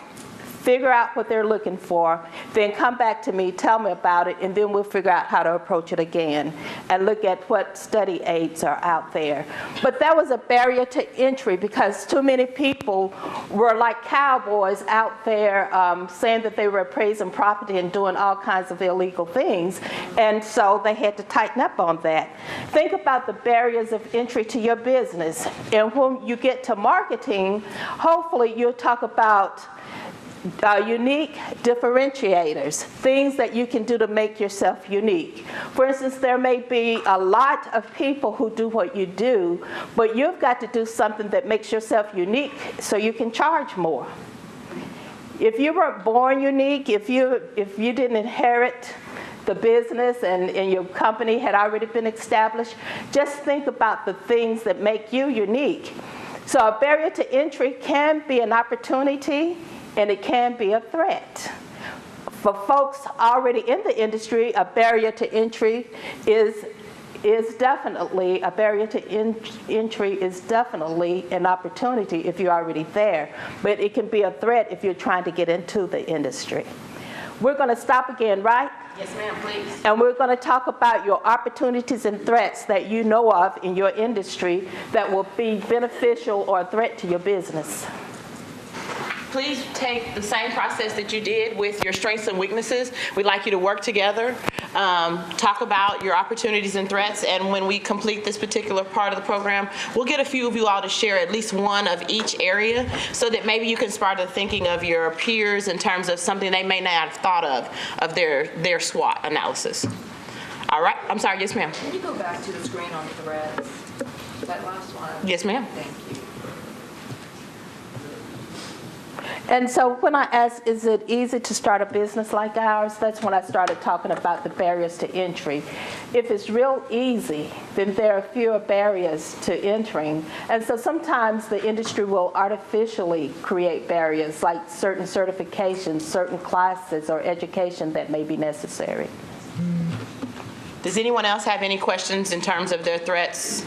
Figure out what they're looking for, then come back to me, tell me about it, and then we'll figure out how to approach it again and look at what study aids are out there. But that was a barrier to entry because too many people were like cowboys out there saying that they were appraising property and doing all kinds of illegal things, and so they had to tighten up on that. Think about the barriers of entry to your business, and when you get to marketing, hopefully you'll talk about unique differentiators, things that you can do to make yourself unique. For instance, there may be a lot of people who do what you do, but you've got to do something that makes yourself unique so you can charge more. If you weren't born unique, if you didn't inherit the business and your company had already been established, just think about the things that make you unique. So a barrier to entry can be an opportunity, and it can be a threat. For folks already in the industry, a barrier to entry is definitely an opportunity if you're already there, but it can be a threat if you're trying to get into the industry. We're going to stop again, right? Yes, ma'am, please. And we're going to talk about your opportunities and threats that you know of in your industry that will be beneficial or a threat to your business. Please take the same process that you did with your strengths and weaknesses. We'd like you to work together, talk about your opportunities and threats, and when we complete this particular part of the program, we'll get a few of you all to share at least one of each area so that maybe you can start the thinking of your peers in terms of something they may not have thought of their SWOT analysis. All right, I'm sorry, yes ma'am. Can you go back to the screen on threads? That last one? Yes ma'am. Thank you. And so when I asked, is it easy to start a business like ours, that's when I started talking about the barriers to entry. If it's real easy, then there are fewer barriers to entering. And so sometimes the industry will artificially create barriers, like certain certifications, certain classes, or education that may be necessary. Does anyone else have any questions in terms of their threats,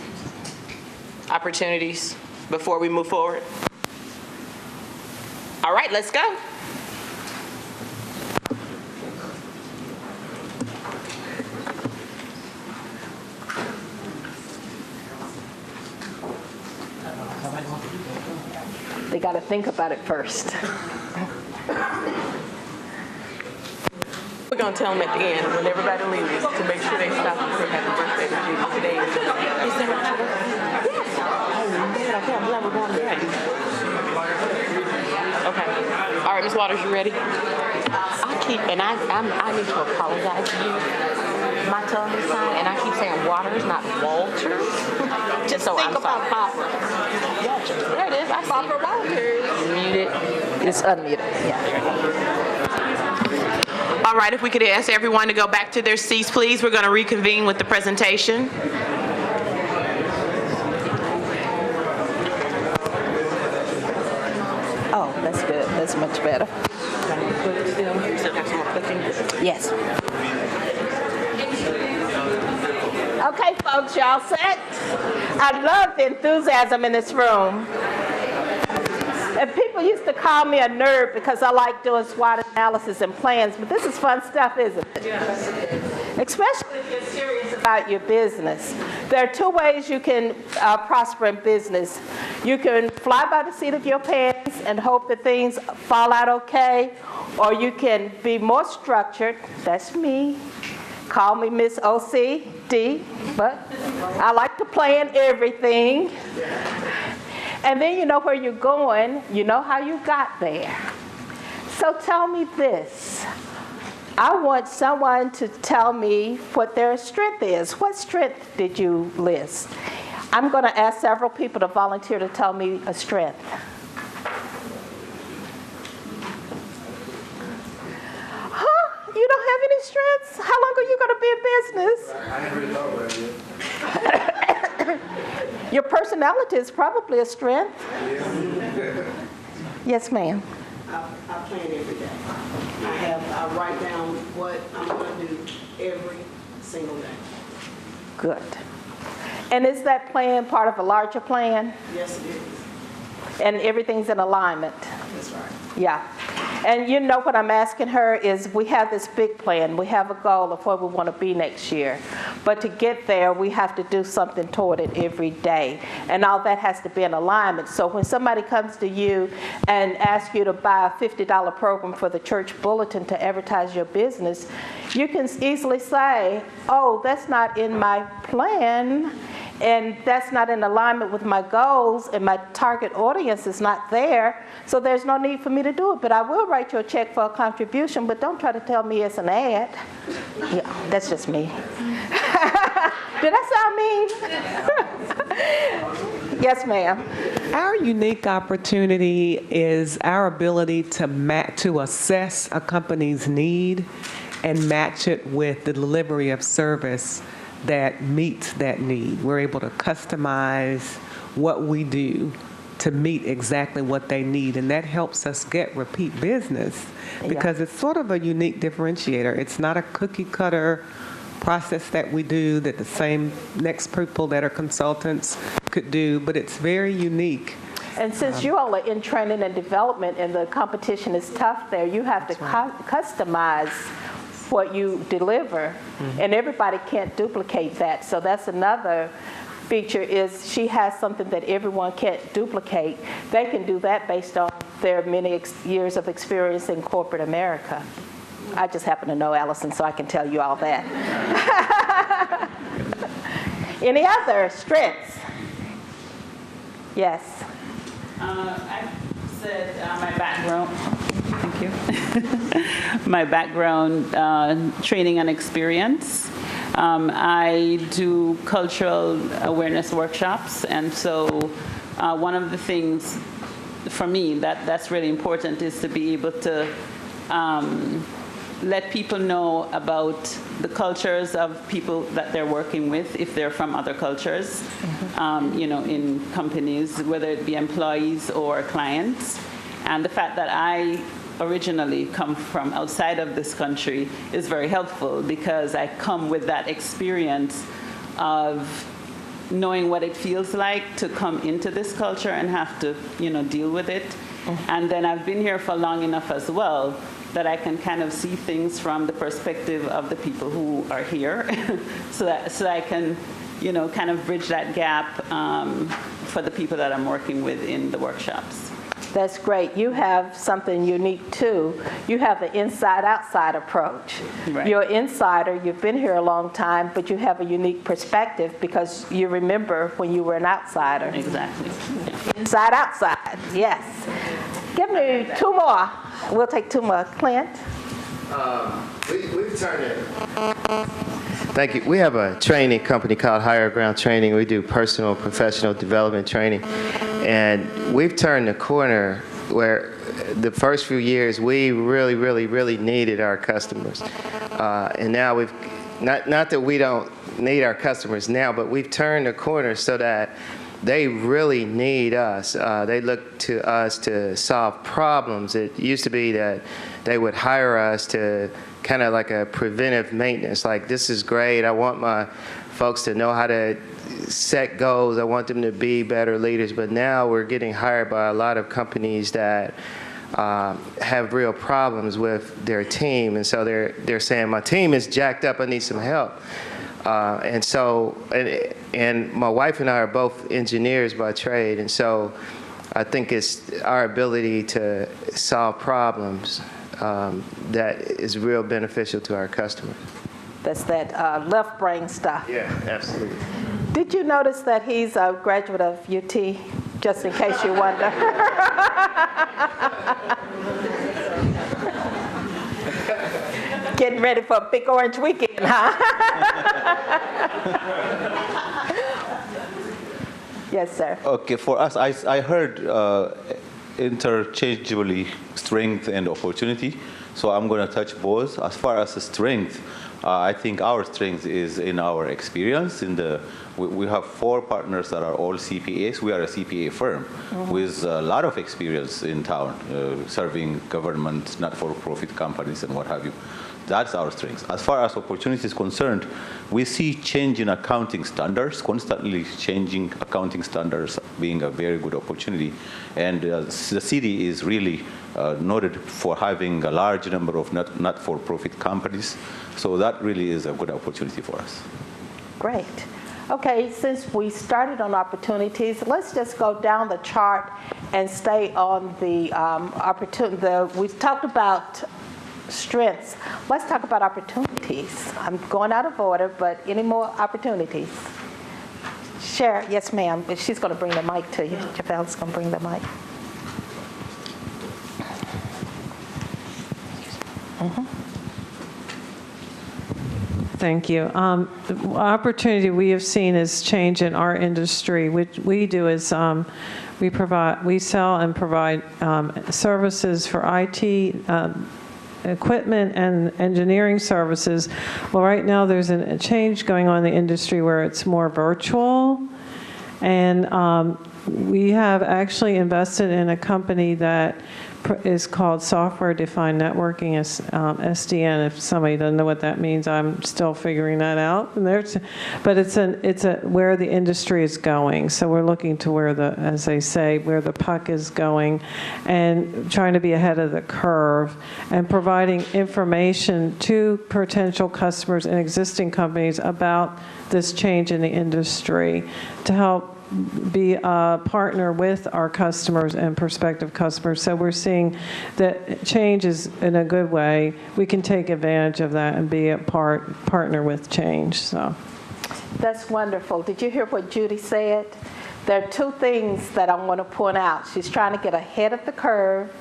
opportunities, before we move forward? All right, let's go. They got to think about it first. We're going to tell them at the end, when everybody leaves, to make sure they stop and say happy birthday to you today. Is there a yes. Okay, I'm glad we're going there. Okay. All right, Ms. Waters, you ready? I need to apologize to you. My tongue is tied, and I keep saying Waters, not Walters. Just so think about Barbara. There it is. I see. Barbara Walters. Muted. It's unmuted. Yeah. All right, if we could ask everyone to go back to their seats, please. We're going to reconvene with the presentation. Oh, that's good. That's much better. Still have some more clicking. Yes. Okay, folks, y'all set? I love the enthusiasm in this room. And people used to call me a nerd because I like doing SWOT analysis and plans, but this is fun stuff, isn't it? Yes. Especially if you're serious about your business. There are two ways you can prosper in business. You can fly by the seat of your pants and hope that things fall out okay, or you can be more structured. That's me. Call me Miss OCD, but I like to plan everything. And then you know where you're going, you know how you got there. So tell me this. I want someone to tell me what their strength is. What strength did you list? I'm going to ask several people to volunteer to tell me a strength. Huh? You don't have any strengths? How long are you going to be in business? I haven't thought about it yet. Your personality is probably a strength. Yes, ma'am. I plan every day. I write down what I'm going to do every single day. Good. And is that plan part of a larger plan? Yes, it is. And everything's in alignment? That's right. Yeah. And you know what I'm asking her is, we have this big plan. We have a goal of where we want to be next year. But to get there, we have to do something toward it every day. And all that has to be in alignment. So when somebody comes to you and asks you to buy a $50 program for the church bulletin to advertise your business, you can easily say, oh, that's not in my plan. And that's not in alignment with my goals, and my target audience is not there, so there's no need for me to do it. But I will write you a check for a contribution, but don't try to tell me it's an ad. Yeah, that's just me. Did that sound mean? Yes, ma'am. Our unique opportunity is our ability to assess a company's need and match it with the delivery of service that meets that need. We're able to customize what we do to meet exactly what they need, and that helps us get repeat business because it's sort of a unique differentiator. It's not a cookie cutter process that we do that the same next people that are consultants could do, but it's very unique. And since you all are in training and development and the competition is tough there, you have to customize what you deliver, and everybody can't duplicate that. So that's another feature, is she has something that everyone can't duplicate. They can do that based on their many years of experience in corporate America. I just happen to know Allison, so I can tell you all that. Any other strengths? Yes. I said my background. Thank you. My background, training and experience. I do cultural awareness workshops, and so one of the things for me, that's really important, is to be able to let people know about the cultures of people that they're working with, if they're from other cultures, in companies, whether it be employees or clients. And the fact that I originally come from outside of this country is very helpful, because I come with that experience of knowing what it feels like to come into this culture and have to, deal with it. And then I've been here for long enough as well that I can kind of see things from the perspective of the people who are here, so that I can, kind of bridge that gap for the people that I'm working with in the workshops. That's great. You have something unique too. You have the inside-outside approach. Right. You're an insider, you've been here a long time, but you have a unique perspective because you remember when you were an outsider. Exactly. Inside, outside, yes. Give me two more. We'll take two more. Clint? We've turned it. Thank you. We have a training company called Higher Ground Training. We do personal, professional development training. And we've turned the corner where the first few years we really, really, really needed our customers. And now we've, not that we don't need our customers now, but we've turned the corner so that they really need us. They look to us to solve problems. It used to be that they would hire us to kind of like a preventive maintenance, like, this is great, I want my folks to know how to set goals, I want them to be better leaders. But now we're getting hired by a lot of companies that have real problems with their team, and so they're saying, my team is jacked up, I need some help. And my wife and I are both engineers by trade, and so I think it's our ability to solve problems that is real beneficial to our customers. That's that left brain stuff. Yeah, absolutely. Did you notice that he's a graduate of UT, just in case you wonder? Getting ready for a big orange weekend, huh? Yes, sir. Okay, for us, I heard interchangeably strength and opportunity, so I'm going to touch both. As far as strength, I think our strength is in our experience. We have 4 partners that are all CPAs. We are a CPA firm with a lot of experience in town, serving government, not-for-profit companies, and what have you. That's our strength. As far as opportunity is concerned, we see change in accounting standards, constantly changing accounting standards being a very good opportunity. And the city is really noted for having a large number of not-for-profit companies. So that really is a good opportunity for us. Great. Okay, since we started on opportunities, let's just go down the chart and stay on the opportunity. We've talked about strengths. Let's talk about opportunities. I'm going out of order, but any more opportunities? Share. Yes, ma'am. She's going to bring the mic to you. Javel's going to bring the mic. Thank you. The opportunity we have seen is change in our industry. What we do is we sell and provide services for IT equipment and engineering services. Well, right now there's a change going on in the industry where it's more virtual, and we have actually invested in a company that is called Software Defined Networking, SDN. If somebody doesn't know what that means, I'm still figuring that out. But it's where the industry is going. So we're looking to where as they say, where the puck is going, and trying to be ahead of the curve, and providing information to potential customers and existing companies about this change in the industry to help be a partner with our customers and prospective customers. So we're seeing that change is in a good way. We can take advantage of that and be a partner with change. So that's wonderful. Did you hear what Judy said? There are 2 things that I want to point out. She's trying to get ahead of the curve.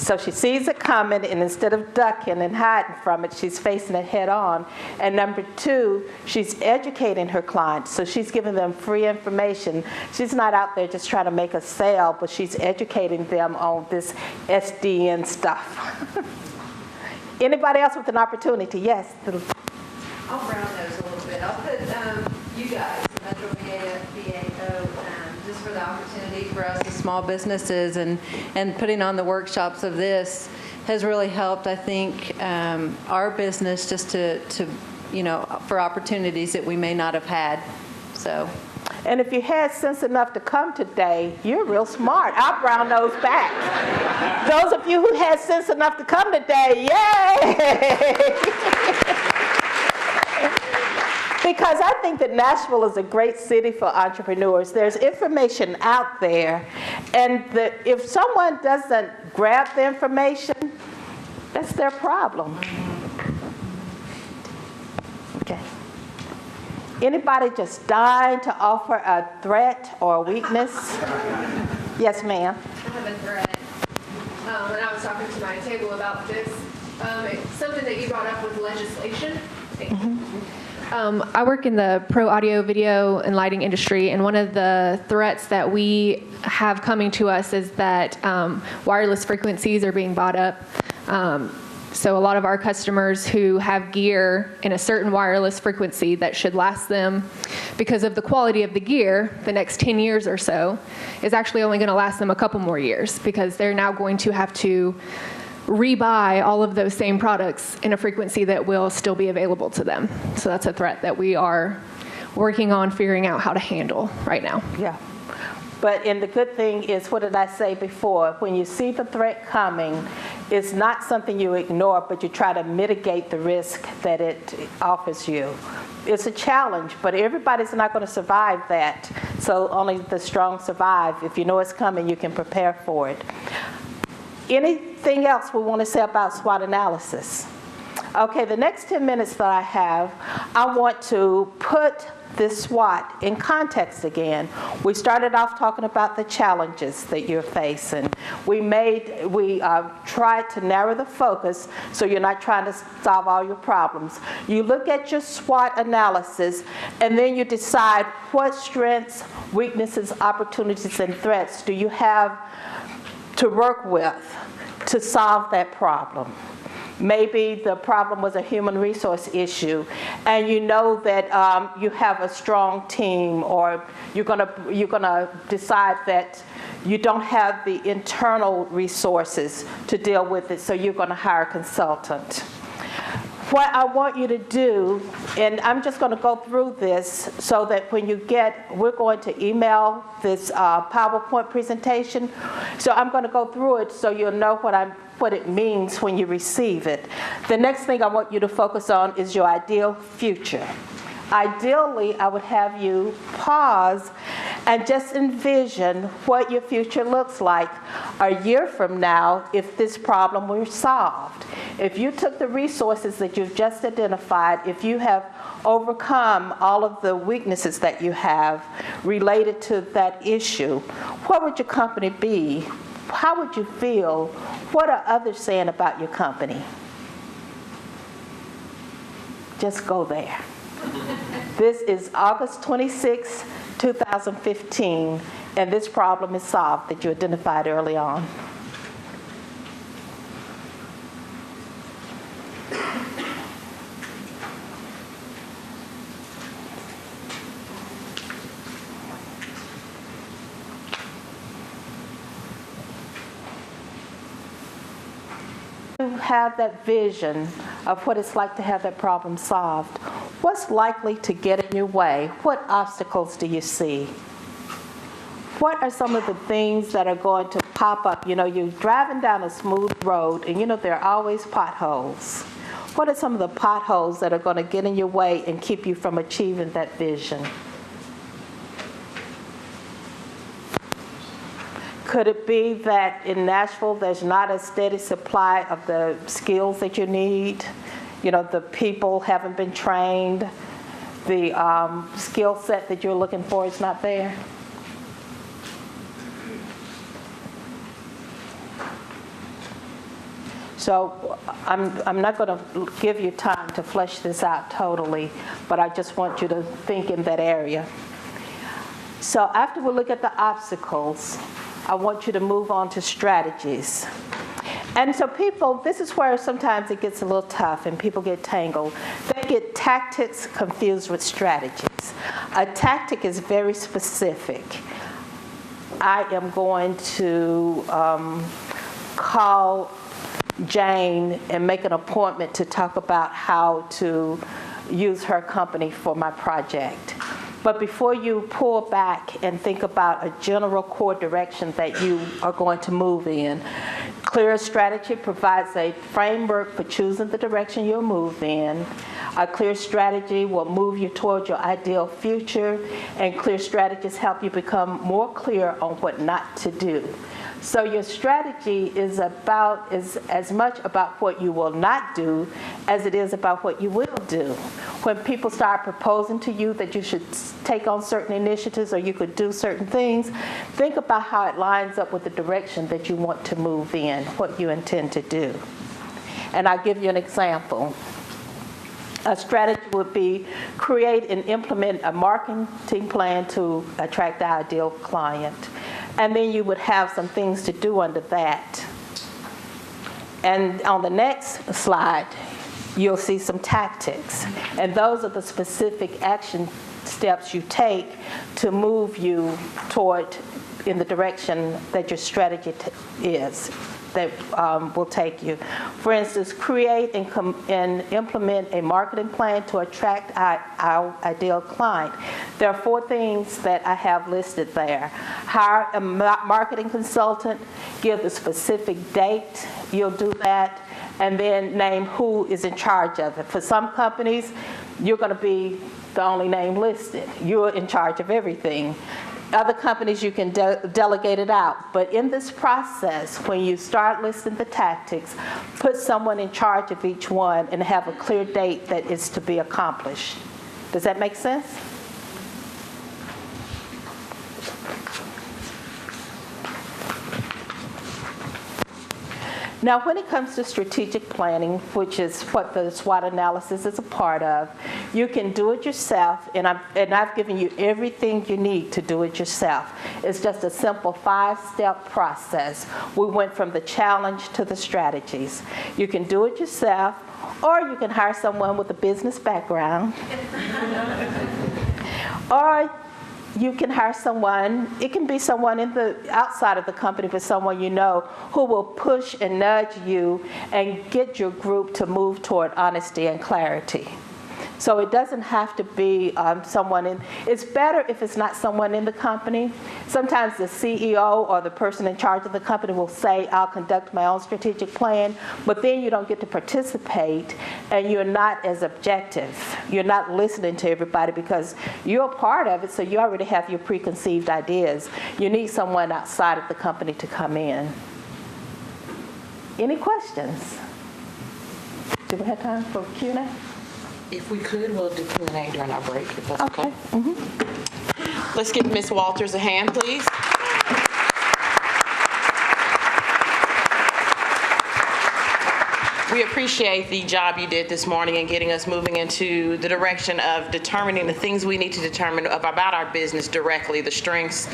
So she sees it coming, and instead of ducking and hiding from it, she's facing it head on. And number two, she's educating her clients. So she's giving them free information. She's not out there just trying to make a sale, but she's educating them on this SDN stuff. Anybody else with an opportunity? Yes. I'll brown nose a little bit. I'll put you guys, Metro BAO, just for the opportunity for us as small businesses, and putting on the workshops of this has really helped, I think, our business just to for opportunities that we may not have had. So. And if you had sense enough to come today, you're real smart. I'll brown nose back. Those of you who had sense enough to come today, yay! Because I think that Nashville is a great city for entrepreneurs. There's information out there, and if someone doesn't grab the information, that's their problem. Okay. Anybody just dying to offer a threat or a weakness? Yes, ma'am. I have a threat. When I was talking to my table about this, it's something that you brought up with legislation. I work in the pro audio, video, and lighting industry, and one of the threats that we have coming to us is that wireless frequencies are being bought up. So a lot of our customers who have gear in a certain wireless frequency that should last them, because of the quality of the gear, the next 10 years or so, is actually only going to last them a couple more years, because they're now going to have to rebuy all of those same products in a frequency that will still be available to them. So that's a threat that we are working on figuring out how to handle right now. Yeah. And the good thing is, what did I say before? When you see the threat coming, it's not something you ignore, but you try to mitigate the risk that it offers you. It's a challenge, but everybody's not going to survive that. So only the strong survive. If you know it's coming, you can prepare for it. Anything else we want to say about SWOT analysis? Okay, the next 10 minutes that I have, I want to put this SWOT in context again. We started off talking about the challenges that you're facing. We tried to narrow the focus so you're not trying to solve all your problems. You look at your SWOT analysis, and then you decide what strengths, weaknesses, opportunities, and threats do you have to work with to solve that problem. Maybe the problem was a human resource issue, and you know that you have a strong team, or you're gonna decide that you don't have the internal resources to deal with it, so you're gonna hire a consultant. What I want you to do, and I'm just going to go through this so that when we're going to email this PowerPoint presentation. So I'm going to go through it so you'll know what it means when you receive it. The next thing I want you to focus on is your ideal future. Ideally, I would have you pause and just envision what your future looks like a year from now if this problem were solved. If you took the resources that you've just identified, if you have overcome all of the weaknesses that you have related to that issue, what would your company be? How would you feel? What are others saying about your company? Just go there. This is August 26, 2015, and this problem is solved that you identified early on. Have that vision of what it's like to have that problem solved. What's likely to get in your way? What obstacles do you see? What are some of the things that are going to pop up? You know, you're driving down a smooth road, and you know there are always potholes. What are some of the potholes that are going to get in your way and keep you from achieving that vision? Could it be that in Nashville there's not a steady supply of the skills that you need? You know, the people haven't been trained, the skill set that you're looking for is not there? So I'm not going to give you time to flesh this out totally, but I just want you to think in that area. So after we look at the obstacles, I want you to move on to strategies. And so people, this is where sometimes it gets a little tough and people get tangled. They get tactics confused with strategies. A tactic is very specific. I am going to call Jane and make an appointment to talk about how to use her company for my project. But before you pull back and think about a general core direction that you are going to move in, clear strategy provides a framework for choosing the direction you'll move in. A clear strategy will move you toward your ideal future, and clear strategies help you become more clear on what not to do. So your strategy is as much about what you will not do as it is about what you will do. When people start proposing to you that you should take on certain initiatives or you could do certain things, think about how it lines up with the direction that you want to move in, what you intend to do. And I'll give you an example. A strategy would be create and implement a marketing plan to attract the ideal client. And then you would have some things to do under that. And on the next slide, you'll see some tactics. And those are the specific action steps you take to move you toward in the direction that your strategy is. That will take you. For instance, create and implement a marketing plan to attract our ideal client. There are 4 things that I have listed there. Hire a marketing consultant, give the specific date you'll do that, and then name who is in charge of it. For some companies, you're going to be the only name listed. You're in charge of everything. Other companies, you can delegate it out. But in this process, when you start listing the tactics, put someone in charge of each one and have a clear date that is to be accomplished. Does that make sense? Now, when it comes to strategic planning, which is what the SWOT analysis is a part of, you can do it yourself, and I've given you everything you need to do it yourself. It's just a simple 5-step process. We went from the challenge to the strategies. You can do it yourself, or you can hire someone with a business background, or you can hire someone, it can be someone outside of the company, but someone you know who will push and nudge you and get your group to move toward honesty and clarity. So it doesn't have to be someone in, it's better if it's not someone in the company. Sometimes the CEO or the person in charge of the company will say, I'll conduct my own strategic plan, but then you don't get to participate and you're not as objective. You're not listening to everybody because you're a part of it, so you already have your preconceived ideas. You need someone outside of the company to come in. Any questions? Do we have time for Q&A? If we could, we'll do Q&A during our break, if that's okay. Mm-hmm. Let's give Ms. Walters a hand, please. We appreciate the job you did this morning in getting us moving into the direction of determining the things we need to determine about our business directly, the strengths,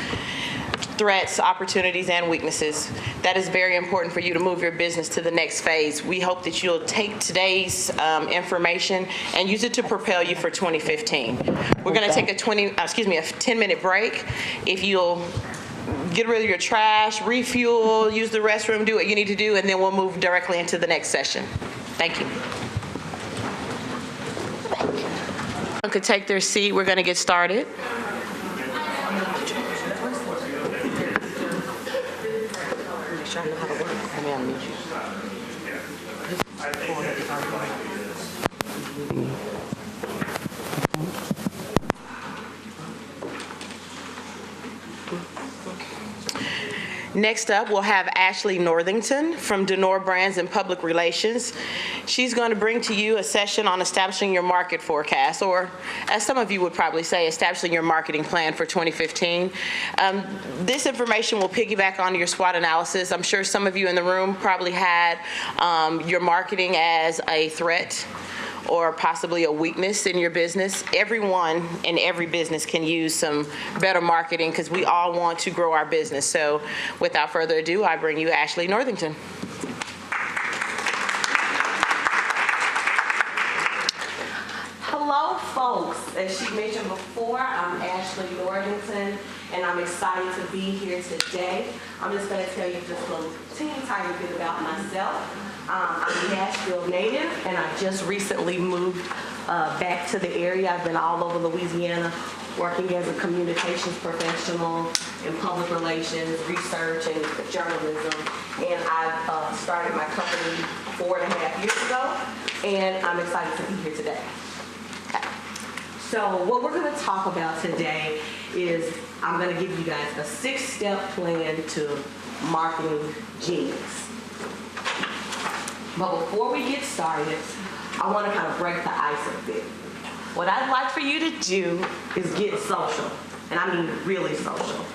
threats, opportunities, and weaknesses. That is very important for you to move your business to the next phase. We hope that you'll take today's information and use it to propel you for 2015. We're going to take a 10-minute break. If you'll get rid of your trash, refuel, use the restroom, do what you need to do, and then we'll move directly into the next session. Thank you. Everyone could take their seat. We're going to get started. Next up, we'll have Ashley Northington from Denor Brands and Public Relations. She's going to bring to you a session on establishing your market forecast, or as some of you would probably say, establishing your marketing plan for 2015. This information will piggyback on your SWOT analysis. I'm sure some of you in the room probably had your marketing as a threat or possibly a weakness in your business. Everyone in every business can use some better marketing because we all want to grow our business. So without further ado, I bring you Ashley Northington. Hello, folks. As she mentioned before, I'm Ashley Northington, and I'm excited to be here today. I'm just going to tell you just a teeny tiny bit about myself. I'm a Nashville native, and I just recently moved back to the area. I've been all over Louisiana working as a communications professional in public relations, research, and journalism. And I've started my company 4.5 years ago, and I'm excited to be here today. So what we're going to talk about today is I'm going to give you guys a 6-step plan to marketing genius. But before we get started, I want to kind of break the ice a bit. What I'd like for you to do is get social, and I mean really social.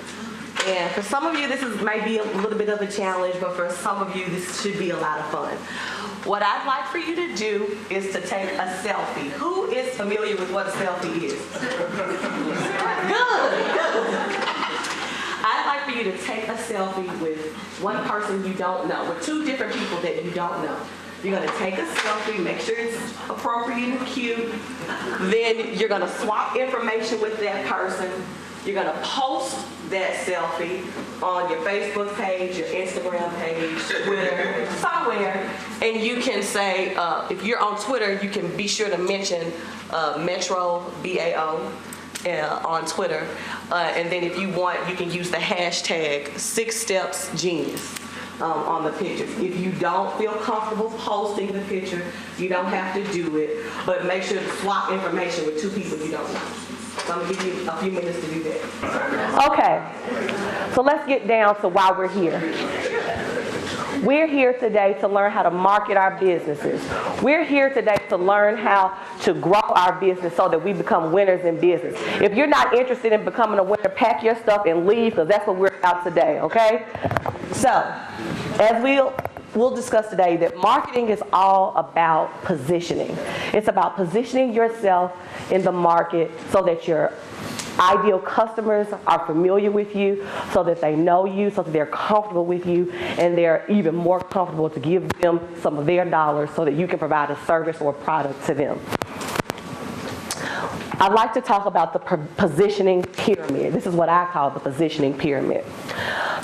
And for some of you, this may be a little bit of a challenge, but for some of you, this should be a lot of fun. What I'd like for you to do is to take a selfie. Who is familiar with what a selfie is? Good. I'd like for you to take a selfie with one person you don't know, with 2 different people that you don't know. You're going to take a selfie, make sure it's appropriate and cute. Then you're going to swap information with that person. You're going to post that selfie on your Facebook page, your Instagram page, Twitter, somewhere. And you can say, if you're on Twitter, you can be sure to mention Metro, BAO, on Twitter. And then if you want, you can use the hashtag 6StepsGenius on the pictures. If you don't feel comfortable posting the picture, you don't have to do it. But make sure to swap information with 2 people you don't know. So I'm going to give you a few minutes to do that. Okay, so let's get down to why we're here. We're here today to learn how to market our businesses. We're here today to learn how to grow our business so that we become winners in business. If you're not interested in becoming a winner, pack your stuff and leave, because that's what we're about today, okay? So, as we'll discuss today, that marketing is all about positioning. It's about positioning yourself in the market so that your ideal customers are familiar with you, so that they know you, so that they're comfortable with you, and they're even more comfortable to give them some of their dollars so that you can provide a service or a product to them. I'd like to talk about the positioning pyramid. This is what I call the positioning pyramid.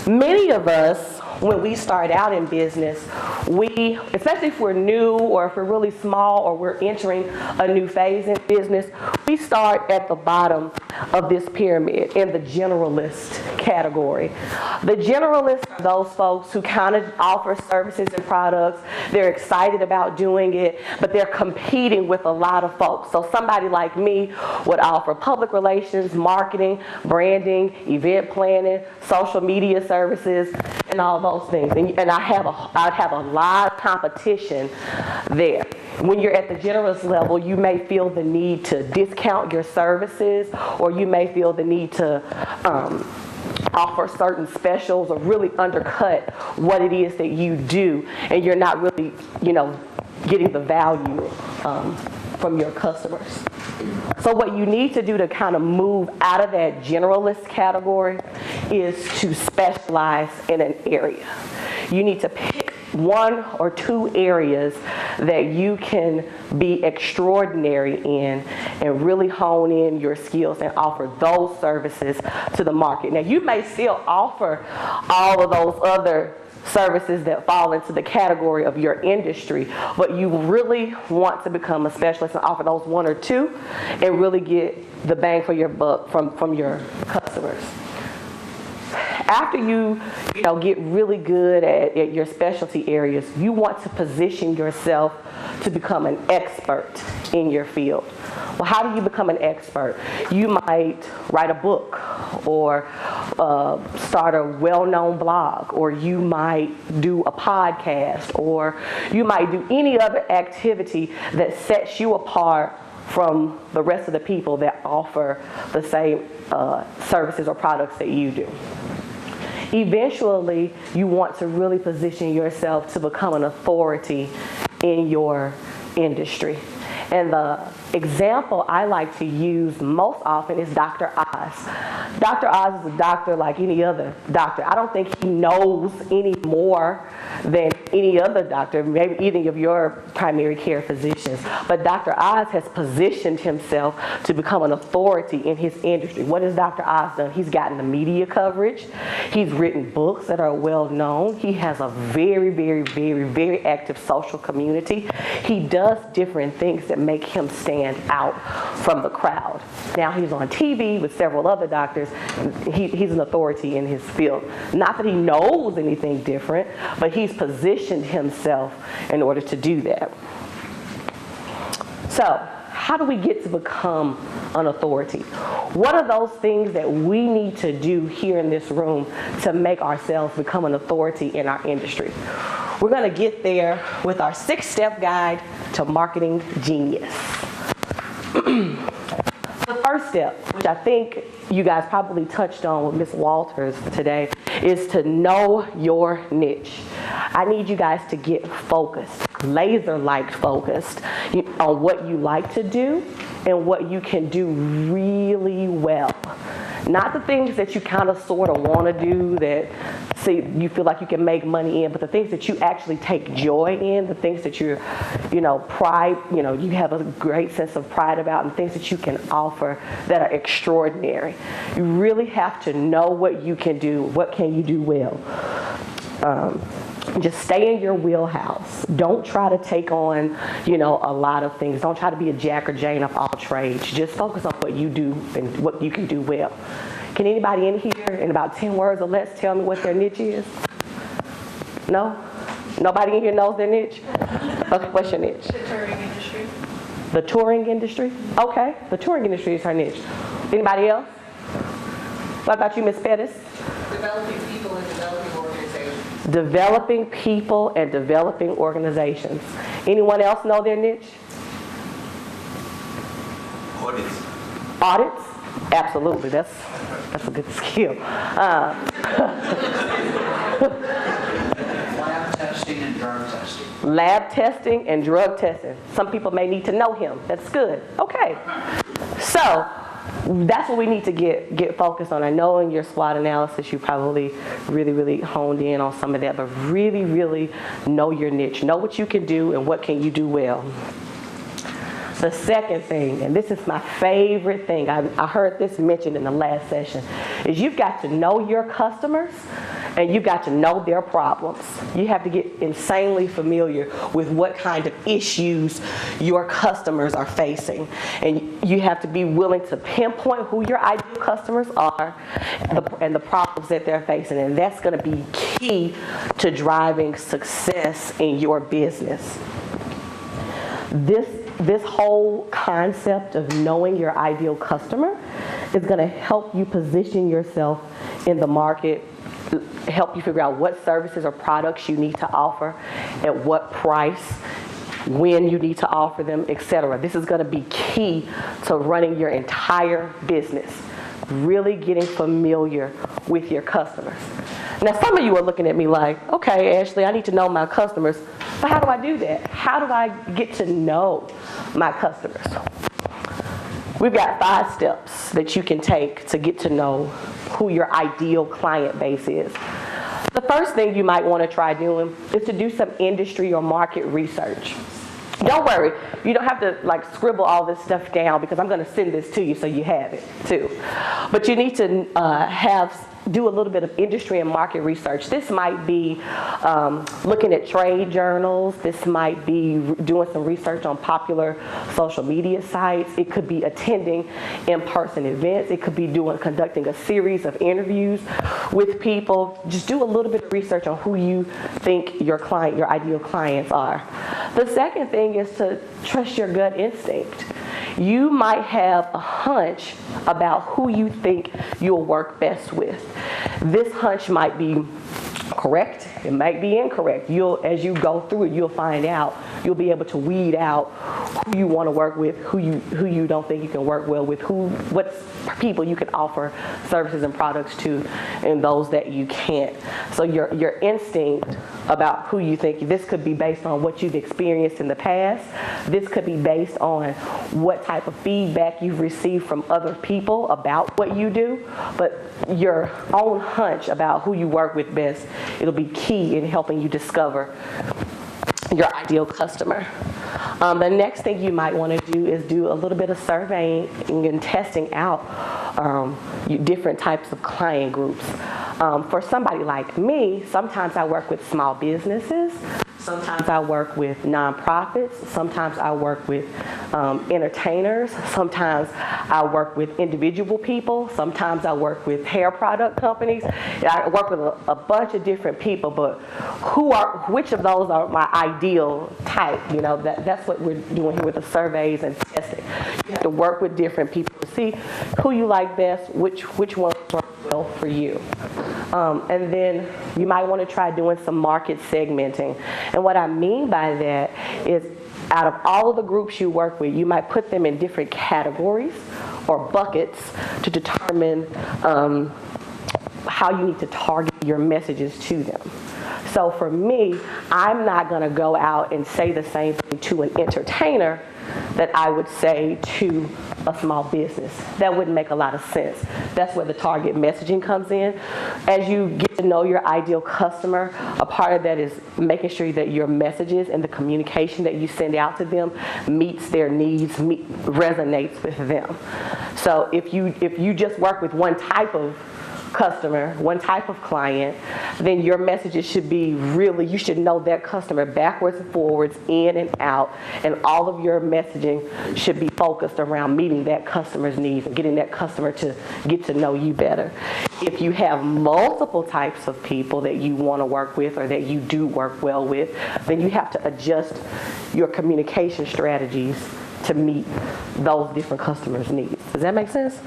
Many of us, when we start out in business, especially if we're new or if we're really small or we're entering a new phase in business, we start at the bottom of this pyramid in the generalist category. The generalists are those folks who kind of offer services and products. They're excited about doing it, but they're competing with a lot of folks. So somebody like me would offer public relations, marketing, branding, event planning, social media services, and all those things. And I'd have a lot of competition there. When you're at the generalist level, you may feel the need to discount your services, or you may feel the need to offer certain specials or really undercut what it is that you do, and you're not really, getting the value from your customers. So what you need to do to kind of move out of that generalist category is to specialize in an area. You need to pick 1 or 2 areas that you can be extraordinary in and really hone in your skills and offer those services to the market. Now, you may still offer all of those other services that fall into the category of your industry, but you really want to become a specialist and offer those 1 or 2 and really get the bang for your buck from your customers. After you get really good at your specialty areas, you want to position yourself to become an expert in your field. Well, how do you become an expert? You might write a book or start a well-known blog, or you might do a podcast, or you might do any other activity that sets you apart from the rest of the people that offer the same services or products that you do. Eventually, you want to really position yourself to become an authority in your industry. And the example I like to use most often is Dr. Oz. Dr. Oz is a doctor like any other doctor. I don't think he knows any more than any other doctor, maybe any of your primary care physicians. But Dr. Oz has positioned himself to become an authority in his industry. What has Dr. Oz done? He's gotten the media coverage. He's written books that are well known. He has a very, very, very, very active social community. He does different things that make him stand out from the crowd. Now he's on TV with several other doctors. He's an authority in his field. Not that he knows anything different, but he's positioned himself in order to do that. So, how do we get to become an authority? What are those things that we need to do here in this room to make ourselves become an authority in our industry? We're going to get there with our 6-step guide to marketing genius. The first step, which I think you guys probably touched on with Ms. Walters today, is to know your niche. I need you guys to get focused, laser-like focused on what you like to do and what you can do really well. Not the things that you kind of sort of want to do that you feel like you can make money in, but the things that you actually take joy in, the things that you have a great sense of pride about, and things that you can offer that are extraordinary. You really have to know what you can do, what can you do well. Just stay in your wheelhouse. Don't try to take on, a lot of things. Don't try to be a Jack or Jane of all trades. Just focus on what you do and what you can do well. Can anybody in here, in about 10 words or less, tell me what their niche is? No? Nobody in here knows their niche? Okay, what's your niche? The touring industry. The touring industry? Okay, the touring industry is her niche. Anybody else? What about you, Ms. Pettis? Developing people and developing organizations. Developing people and developing organizations. Anyone else know their niche? Audits. Audits? Absolutely. That's a good skill. Lab testing and drug testing. Lab testing and drug testing. Some people may need to know him. That's good. Okay. So that's what we need to get focused on. I know in your SWOT analysis you probably really honed in on some of that, but really know your niche. Know what you can do and what can you do well. The second thing, and this is my favorite thing, I heard this mentioned in the last session, is you've got to know your customers and you've got to know their problems. You have to get insanely familiar with what kind of issues your customers are facing. And you have to be willing to pinpoint who your ideal customers are and the problems that they're facing. And that's going to be key to driving success in your business. This whole concept of knowing your ideal customer is going to help you position yourself in the market, help you figure out what services or products you need to offer, at what price, when you need to offer them, etc. This is going to be key to running your entire business, really getting familiar with your customers. Now, some of you are looking at me like, okay, Ashley, I need to know my customers, but how do I do that? How do I get to know my customers? We've got 5 steps that you can take to get to know who your ideal client base is. The first thing you might want to try doing is to do some industry or market research. Don't worry, you don't have to scribble all this stuff down because I'm going to send this to you so you have it too. But you need to do a little bit of industry and market research. This might be looking at trade journals. This might be doing some research on popular social media sites. It could be attending in-person events. It could be conducting a series of interviews with people. Just do a little bit of research on who you think your ideal clients are. The second thing is to trust your gut instinct. You might have a hunch about who you think you'll work best with. This hunch might be correct, it might be incorrect. As you go through it, you'll find out. You'll be able to weed out who you want to work with, who you don't think you can work well with, what people you can offer services and products to, and those that you can't. So your instinct about who you think, this could be based on what you've experienced in the past. This could be based on what type of feedback you've received from other people about what you do. But your own hunch about who you work with best, it'll be key in helping you discover your ideal customer. The next thing you might want to do is do a little bit of surveying and testing out different types of client groups. For somebody like me, sometimes I work with small businesses. Sometimes I work with nonprofits. Sometimes I work with entertainers. Sometimes I work with individual people. Sometimes I work with hair product companies. I work with a bunch of different people, but which of those are my ideal type? You know, that's what we're doing here with the surveys and testing. You have to work with different people to see who you like best, which one works well for you. And then you might want to try doing some market segmenting. And what I mean by that is, out of all of the groups you work with, you might put them in different categories or buckets to determine how you need to target your messages to them. So for me, I'm not going to go out and say the same thing to an entertainer that I would say to a small business. That wouldn't make a lot of sense. That's where the target messaging comes in. As you get to know your ideal customer, a part of that is making sure that your messages and the communication that you send out to them meets their needs, resonates with them. So if you just work with one type of customer, one type of client, then your messages should be you should know that customer backwards and forwards, in and out, and all of your messaging should be focused around meeting that customer's needs and getting that customer to get to know you better. If you have multiple types of people that you want to work with or that you do work well with, then you have to adjust your communication strategies to meet those different customers' needs. Does that make sense?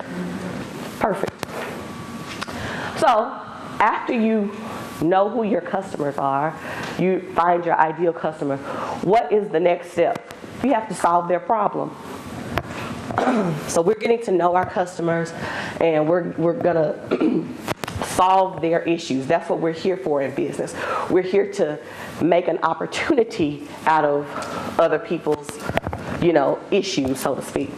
Perfect. So after you know who your customers are, you find your ideal customer, what is the next step? You have to solve their problem. So we're getting to know our customers, and we're going to solve their issues. That's what we're here for in business. We're here to make an opportunity out of other people's issues, so to speak.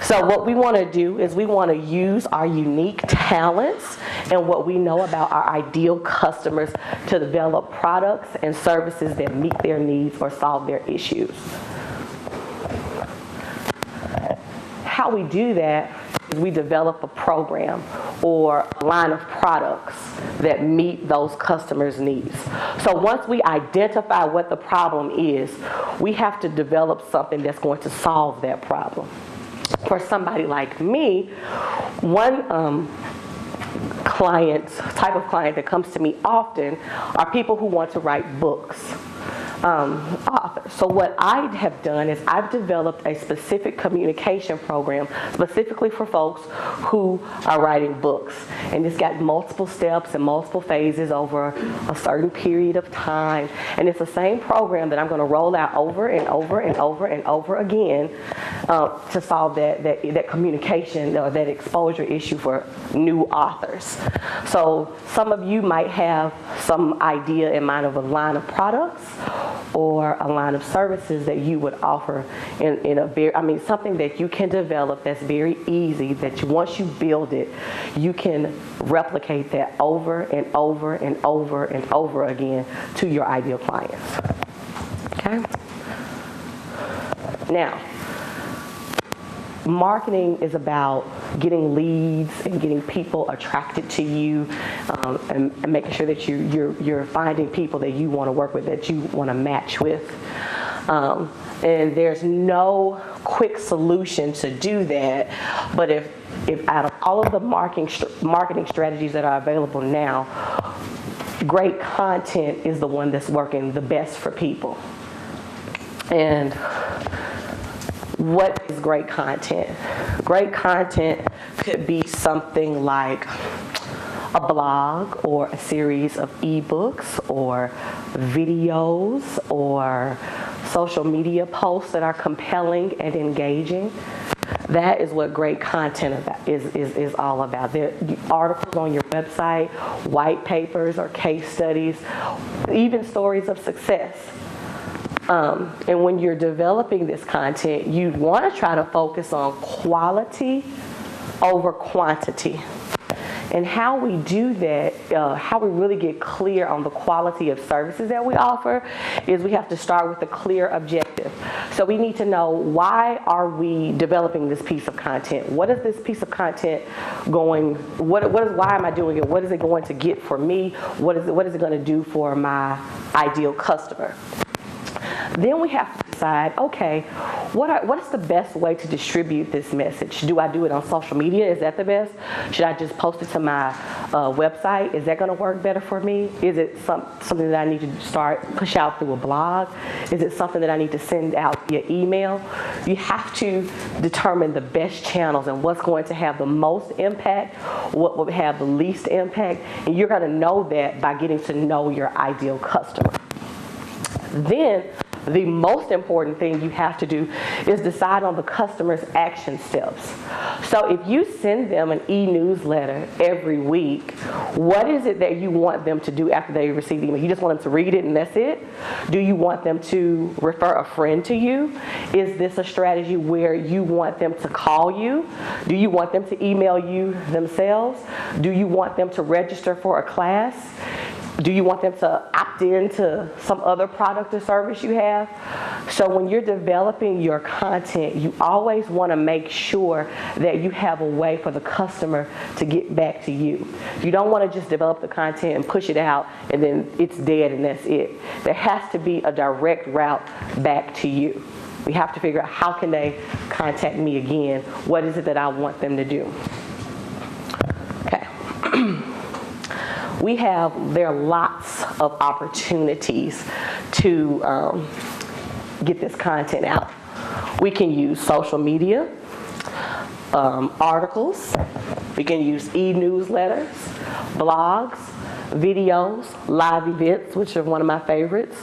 So what we want to do is we want to use our unique talents and what we know about our ideal customers to develop products and services that meet their needs or solve their issues. How we do that is we develop a program or a line of products that meet those customers' needs. So once we identify what the problem is, we have to develop something that's going to solve that problem. For somebody like me, one type of client that comes to me often are people who want to write books. Authors. So what I have done is I've developed a specific communication program specifically for folks who are writing books. And it's got multiple steps and multiple phases over a certain period of time. And it's the same program that I'm going to roll out over and over and over and over again to solve that communication or that exposure issue for new authors. So some of you might have some idea in mind of a line of products or a line of services that you would offer in something that you can develop that's very easy, that once you build it, you can replicate that over and over and over and over again to your ideal clients. Okay? Now, marketing is about getting leads and getting people attracted to you, and making sure that you're finding people that you want to work with, that you want to match with. And there's no quick solution to do that, but if out of all of the marketing strategies that are available now, great content is the one that's working the best for people. And what is great content? Great content could be something like a blog or a series of ebooks or videos or social media posts that are compelling and engaging. That is what great content is all about. There are articles on your website, white papers or case studies, even stories of success. And when you're developing this content, you want to try to focus on quality over quantity. And how we do that, how we really get clear on the quality of services that we offer, is we have to start with a clear objective. So we need to know, why are we developing this piece of content? What is this piece of content going, why am I doing it? What is it going to get for me? What is it going to do for my ideal customer? Then we have to decide, okay, what is the best way to distribute this message? Do I do it on social media? Is that the best? Should I just post it to my website? Is that going to work better for me? Is it something that I need to push out through a blog? Is it something that I need to send out via email? You have to determine the best channels and what's going to have the most impact, what will have the least impact, and you're going to know that by getting to know your ideal customer. Then, the most important thing you have to do is decide on the customer's action steps. So if you send them an e-newsletter every week, what is it that you want them to do after they receive the email? You just want them to read it and that's it? Do you want them to refer a friend to you? Is this a strategy where you want them to call you? Do you want them to email you themselves? Do you want them to register for a class? Do you want them to opt into some other product or service you have? So when you're developing your content, you always want to make sure that you have a way for the customer to get back to you. You don't want to just develop the content and push it out and then it's dead and that's it. There has to be a direct route back to you. We have to figure out, how can they contact me again? What is it that I want them to do? Okay. There are lots of opportunities to get this content out. We can use social media, articles, we can use e-newsletters, blogs, videos, live events, which are one of my favorites.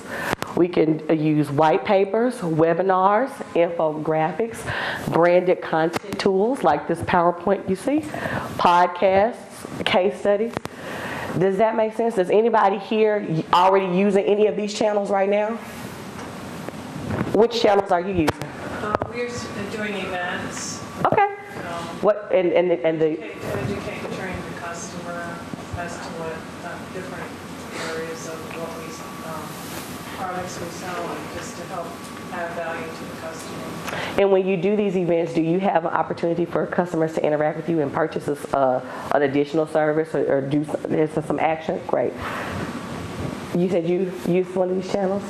We can use white papers, webinars, infographics, branded content tools like this PowerPoint you see, podcasts, case studies. Does that make sense? Does anybody here already using any of these channels right now? Which channels are you using? We're doing events. Okay. What and the to educate and train the customer as to what different areas of what we products we sell, and just to help add value to the customer. And when you do these events, do you have an opportunity for customers to interact with you and purchase an additional service or do some action? Great. You said you used one of these channels?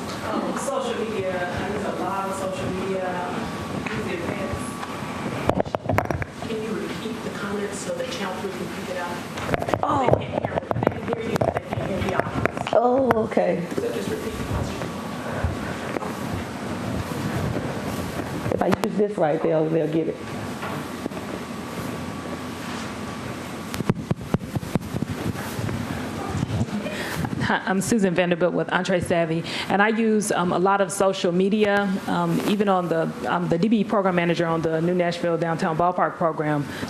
Social media. I use a lot of social media. These events. Can you repeat the comments so the channel crew can pick it up? Oh. They can hear you, but they can't hear the audience. Oh, okay. So just repeat the question. If I use this right, they'll get it. Hi, I'm Susan Vanderbilt with EntreSavvy, and I use a lot of social media, even on I'm the DB program manager on the new Nashville Downtown Ballpark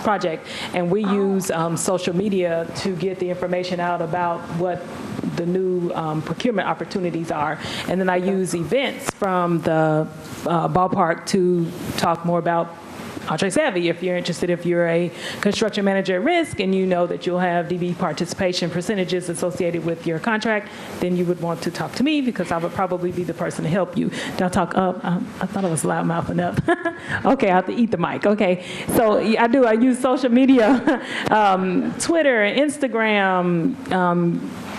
project, and we use social media to get the information out about what the new procurement opportunities are. And then I use events from the ballpark to talk more about EntreSavvy. If you're interested, if you're a construction manager at risk and you know that you'll have DB participation percentages associated with your contract, then you would want to talk to me because I would probably be the person to help you. Don't talk up. I thought I was loudmouth enough. Okay, I have to eat the mic. Okay, so I use social media, Twitter, Instagram,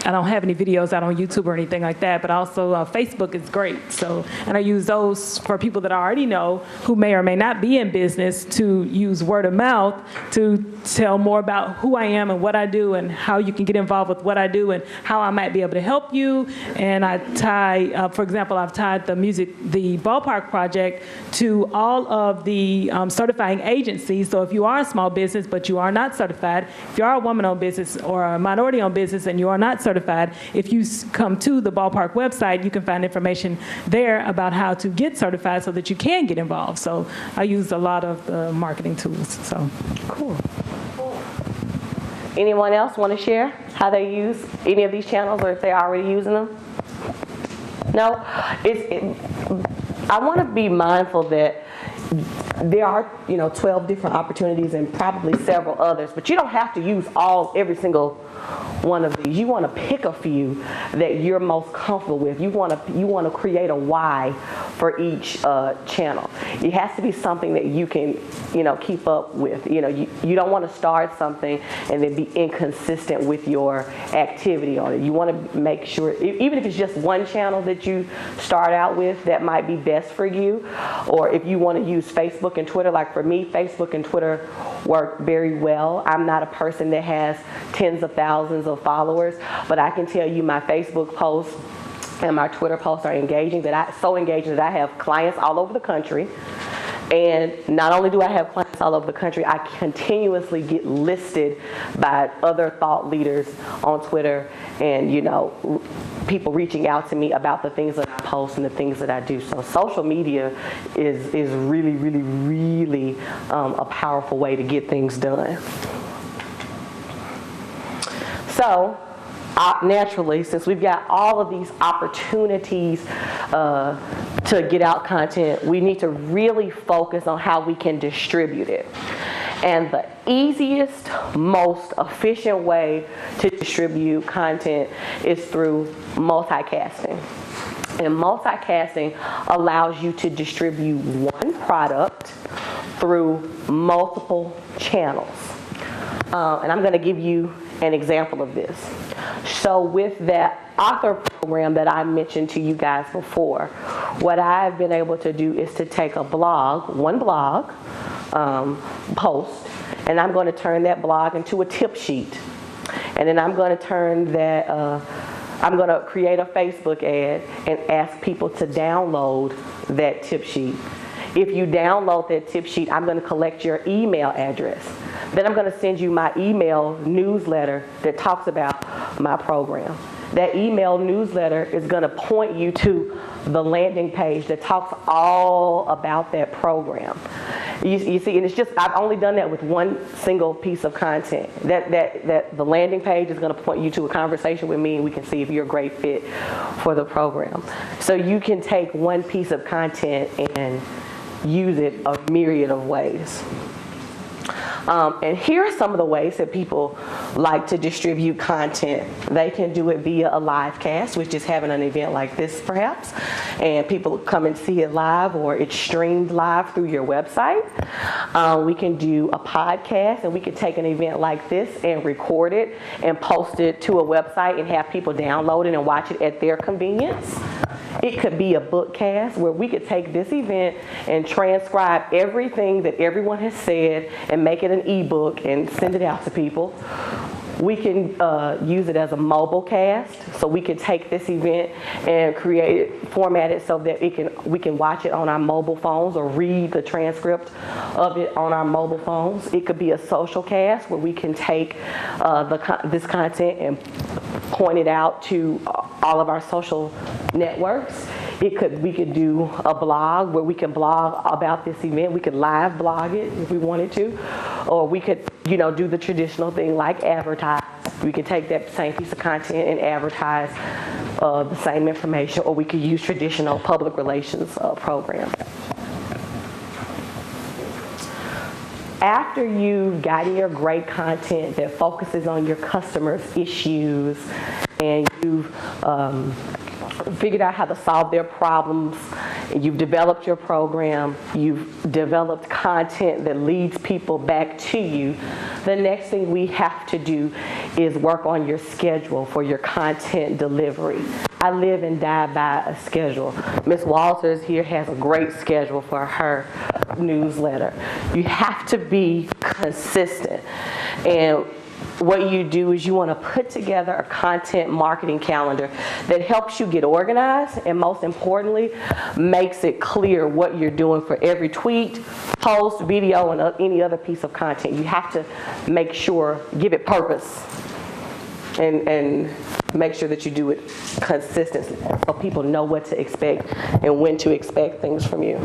I don't have any videos out on YouTube or anything like that, but also Facebook is great. So, and I use those for people that I already know who may or may not be in business to use word of mouth to tell more about who I am and what I do and how you can get involved with what I do and how I might be able to help you. And I tie, for example, I've tied the Ballpark Project to all of the certifying agencies. So if you are a small business but you are not certified, if you are a woman-owned business or a minority-owned business and you are not certified, if you come to the Ballpark website, you can find information there about how to get certified so that you can get involved. So I use a lot of the marketing tools. So cool. Anyone else want to share how they use any of these channels, or if they're already using them? No? I want to be mindful that there are, 12 different opportunities and probably several others, but you don't have to use every single one of these. You want to pick a few that you're most comfortable with. You want to create a why for each channel. It has to be something that you can, keep up with. You don't want to start something and then be inconsistent with your activity on it. You want to make sure, even if it's just one channel that you start out with, that might be best for you. Or if you want to use Facebook and Twitter, like for me, Facebook and Twitter work very well. I'm not a person that has tens of thousands of followers, but I can tell you my Facebook posts and my Twitter posts are so engaging that I have clients all over the country. And not only do I have clients all over the country, I continuously get listed by other thought leaders on Twitter and, people reaching out to me about the things that I post and the things that I do. So social media is really, really, really a powerful way to get things done. So naturally, since we've got all of these opportunities to get out content, we need to really focus on how we can distribute it. And the easiest, most efficient way to distribute content is through multicasting. And multicasting allows you to distribute one product through multiple channels. And I'm going to give you an example of this. So with that author program that I mentioned to you guys before, what I've been able to do is to take one blog post, and I'm going to turn that blog into a tip sheet. And then I'm going to turn that, I'm going to create a Facebook ad and ask people to download that tip sheet. If you download that tip sheet, I'm going to collect your email address. Then I'm going to send you my email newsletter that talks about my program. That email newsletter is going to point you to the landing page that talks all about that program. You see, and it's just, I've only done that with one single piece of content. That the landing page is going to point you to a conversation with me, and we can see if you're a great fit for the program. So you can take one piece of content and use it a myriad of ways. And here are some of the ways that people like to distribute content. They can do it via a live cast, which is having an event like this perhaps, and people come and see it live, or it's streamed live through your website. We can do a podcast, and we could take an event like this and record it and post it to a website and have people download it and watch it at their convenience. It could be a bookcast where we could take this event and transcribe everything that everyone has said and make it an ebook and send it out to people. We can use it as a mobile cast, so we can take this event and format it so that we can watch it on our mobile phones or read the transcript of it on our mobile phones. It could be a social cast where we can take this content and point it out to all of our social networks. We could do a blog where we can blog about this event. We could live blog it if we wanted to, or we could, do the traditional thing like advertise. We can take that same piece of content and advertise the same information, or we could use traditional public relations programs. After you've gotten your great content that focuses on your customers' issues, and you've figured out how to solve their problems You've developed your program, you've developed content that leads people back to you. The next thing we have to do is work on your schedule for your content delivery. I live and die by a schedule. Ms. Walters here has a great schedule for her newsletter. You have to be consistent. And what you do is you want to put together a content marketing calendar that helps you get organized and, most importantly, makes it clear what you're doing for every tweet, post, video, and any other piece of content. You have to make sure, give it purpose, and make sure that you do it consistently so people know what to expect and when to expect things from you.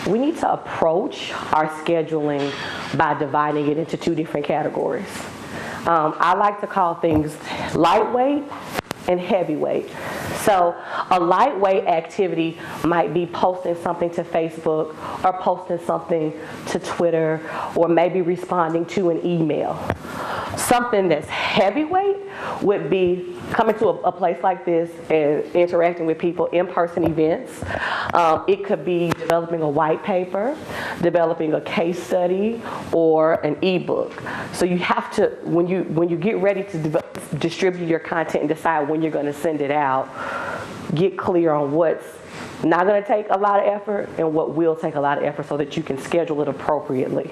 We need to approach our scheduling by dividing it into two different categories. I like to call things lightweight and heavyweight. So a lightweight activity might be posting something to Facebook or posting something to Twitter or maybe responding to an email. Something that's heavyweight would be coming to a place like this and interacting with people, in-person events. It could be developing a white paper, developing a case study, or an ebook. So you have to, when you get ready to distribute your content and decide when you're going to send it out, get clear on what's not going to take a lot of effort and what will take a lot of effort so that you can schedule it appropriately.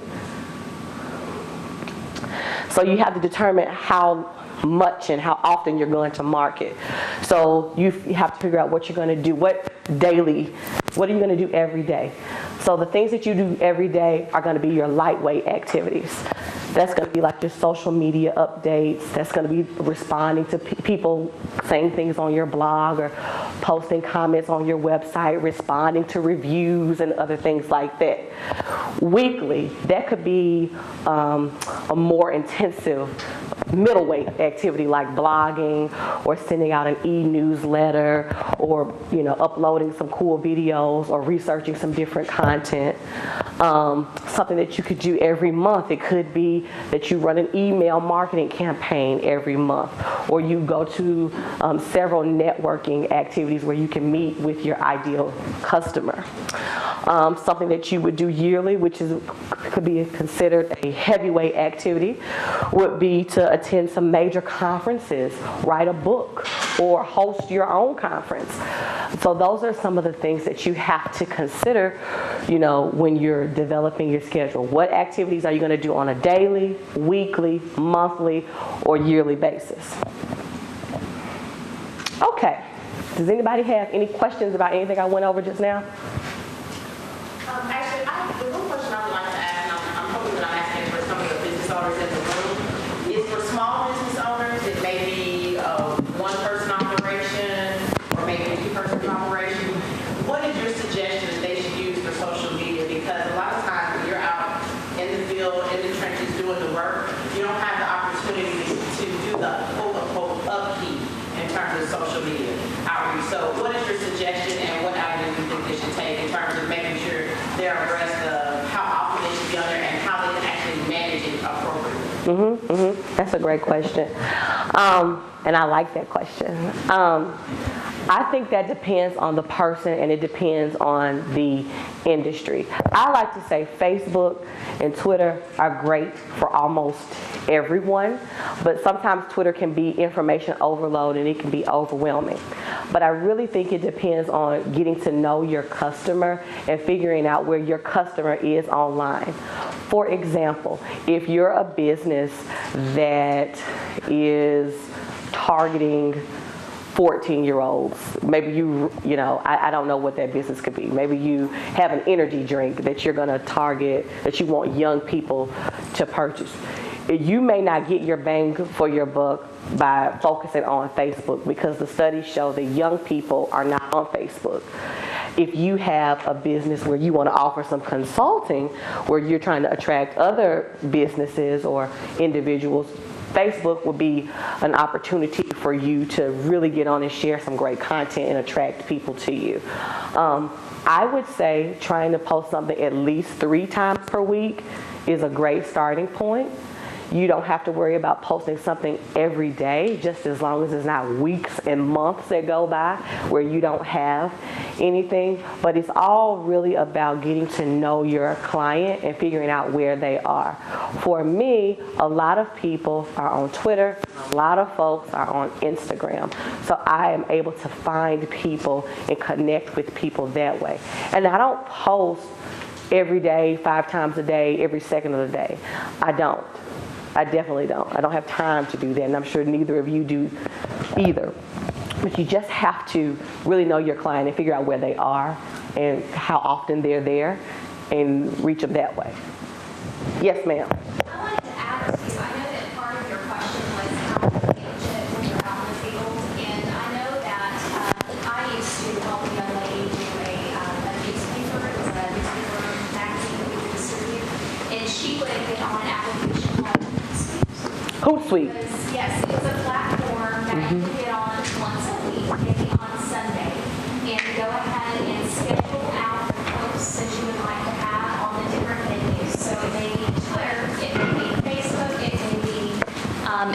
So you have to determine how much and how often you're going to market. So you have to figure out what you're going to do, what are you going to do every day? So the things that you do every day are going to be your lightweight activities. That's going to be like your social media updates. That's going to be responding to people saying things on your blog or posting comments on your website, responding to reviews and other things like that. Weekly, that could be a more intensive middleweight activity like blogging or sending out an e-newsletter or uploading some cool videos or researching some different content. Something that you could do every month. It could be that you run an email marketing campaign every month, or you go to several networking activities where you can meet with your ideal customer. Something that you would do yearly, which could be considered a heavyweight activity, would be to attend some major conferences, write a book, or host your own conference. So those are some of the things that you have to consider, when you're developing your schedule. What activities are you going to do on a daily, weekly, monthly, or yearly basis? Okay. Does anybody have any questions about anything I went over just now? Actually, the one question I would like to ask, and I'm hoping that I'm asking for some of the business owners in the room, is for small business owners, it may be a one-person operation or maybe a two-person operation. What is your suggestion that they should use for social media? Because a lot of times when you're out in the field, in the trenches doing the work, you don't have the opportunity to do the quote-unquote upkeep in terms of social media outreach. So what is your suggestion and what avenues do you think they should take in terms of making sure they're abreast of how often they should be on there and how they can actually manage it appropriately? That's a great question. And I like that question. I think that depends on the person and it depends on the industry. I like to say Facebook and Twitter are great for almost everyone, but sometimes Twitter can be information overload and it can be overwhelming. But I really think it depends on getting to know your customer and figuring out where your customer is online. For example, if you're a business that is targeting 14-year-olds, maybe I don't know what that business could be. Maybe you have an energy drink that you're going to target, that you want young people to purchase. You may not get your bang for your buck by focusing on Facebook because the studies show that young people are not on Facebook. If you have a business where you want to offer some consulting, where you're trying to attract other businesses or individuals, Facebook would be an opportunity for you to really get on and share some great content and attract people to you. I would say trying to post something at least 3 times per week is a great starting point. You don't have to worry about posting something every day, just as long as it's not weeks and months that go by where you don't have anything. But it's all really about getting to know your client and figuring out where they are. For me, a lot of people are on Twitter, a lot of folks are on Instagram. So I am able to find people and connect with people that way. And I don't post every day, 5 times a day, every second of the day. I don't. I definitely don't. I don't have time to do that, and I'm sure neither of you do either. But you just have to really know your client and figure out where they are and how often they're there and reach them that way. Yes, ma'am. I wanted to ask you, I know that part of your question was how to manage it when you're out in the field, and I know that I used to help a young lady do a newspaper. It was a newspaper magazine that we would distribute, and she would get on an application called Hootsuite. Yes, it was a platform that you could get on once a week, maybe on Sunday, and go ahead and schedule out the posts that you would like to have on the different venues. So it may be Twitter, it may be Facebook, it may be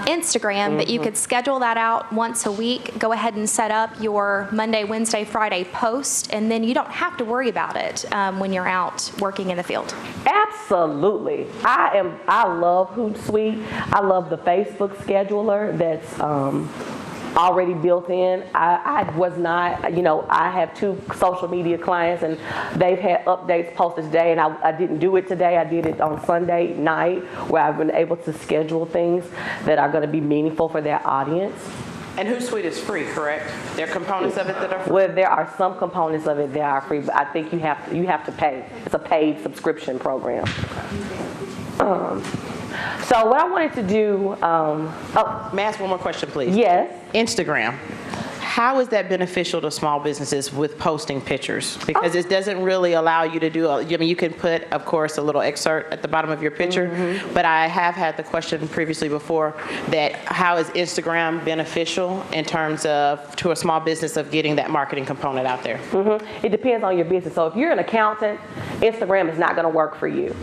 Instagram, but you could schedule that out once a week. Go ahead and set up your Monday, Wednesday, Friday post, and then you don't have to worry about it when you're out working in the field. Absolutely. I love Hootsuite. I love the Facebook scheduler that's already built in. I was not, I have 2 social media clients, and they've had updates posted today, and I didn't do it today. I did it on Sunday night, where I've been able to schedule things that are going to be meaningful for their audience. And Hootsuite is free, correct? There are components of it that are free? Well, there are some components of it that are free, but I think you have to pay. It's a paid subscription program. So what I wanted to do, May I ask one more question, please? Yes. Instagram. How is that beneficial to small businesses with posting pictures? Because it doesn't really allow you to do, you can put, of course, a little excerpt at the bottom of your picture, but I have had the question previously before that how is Instagram beneficial in terms of, to a small business, of getting that marketing component out there? It depends on your business. So if you're an accountant, Instagram is not going to work for you.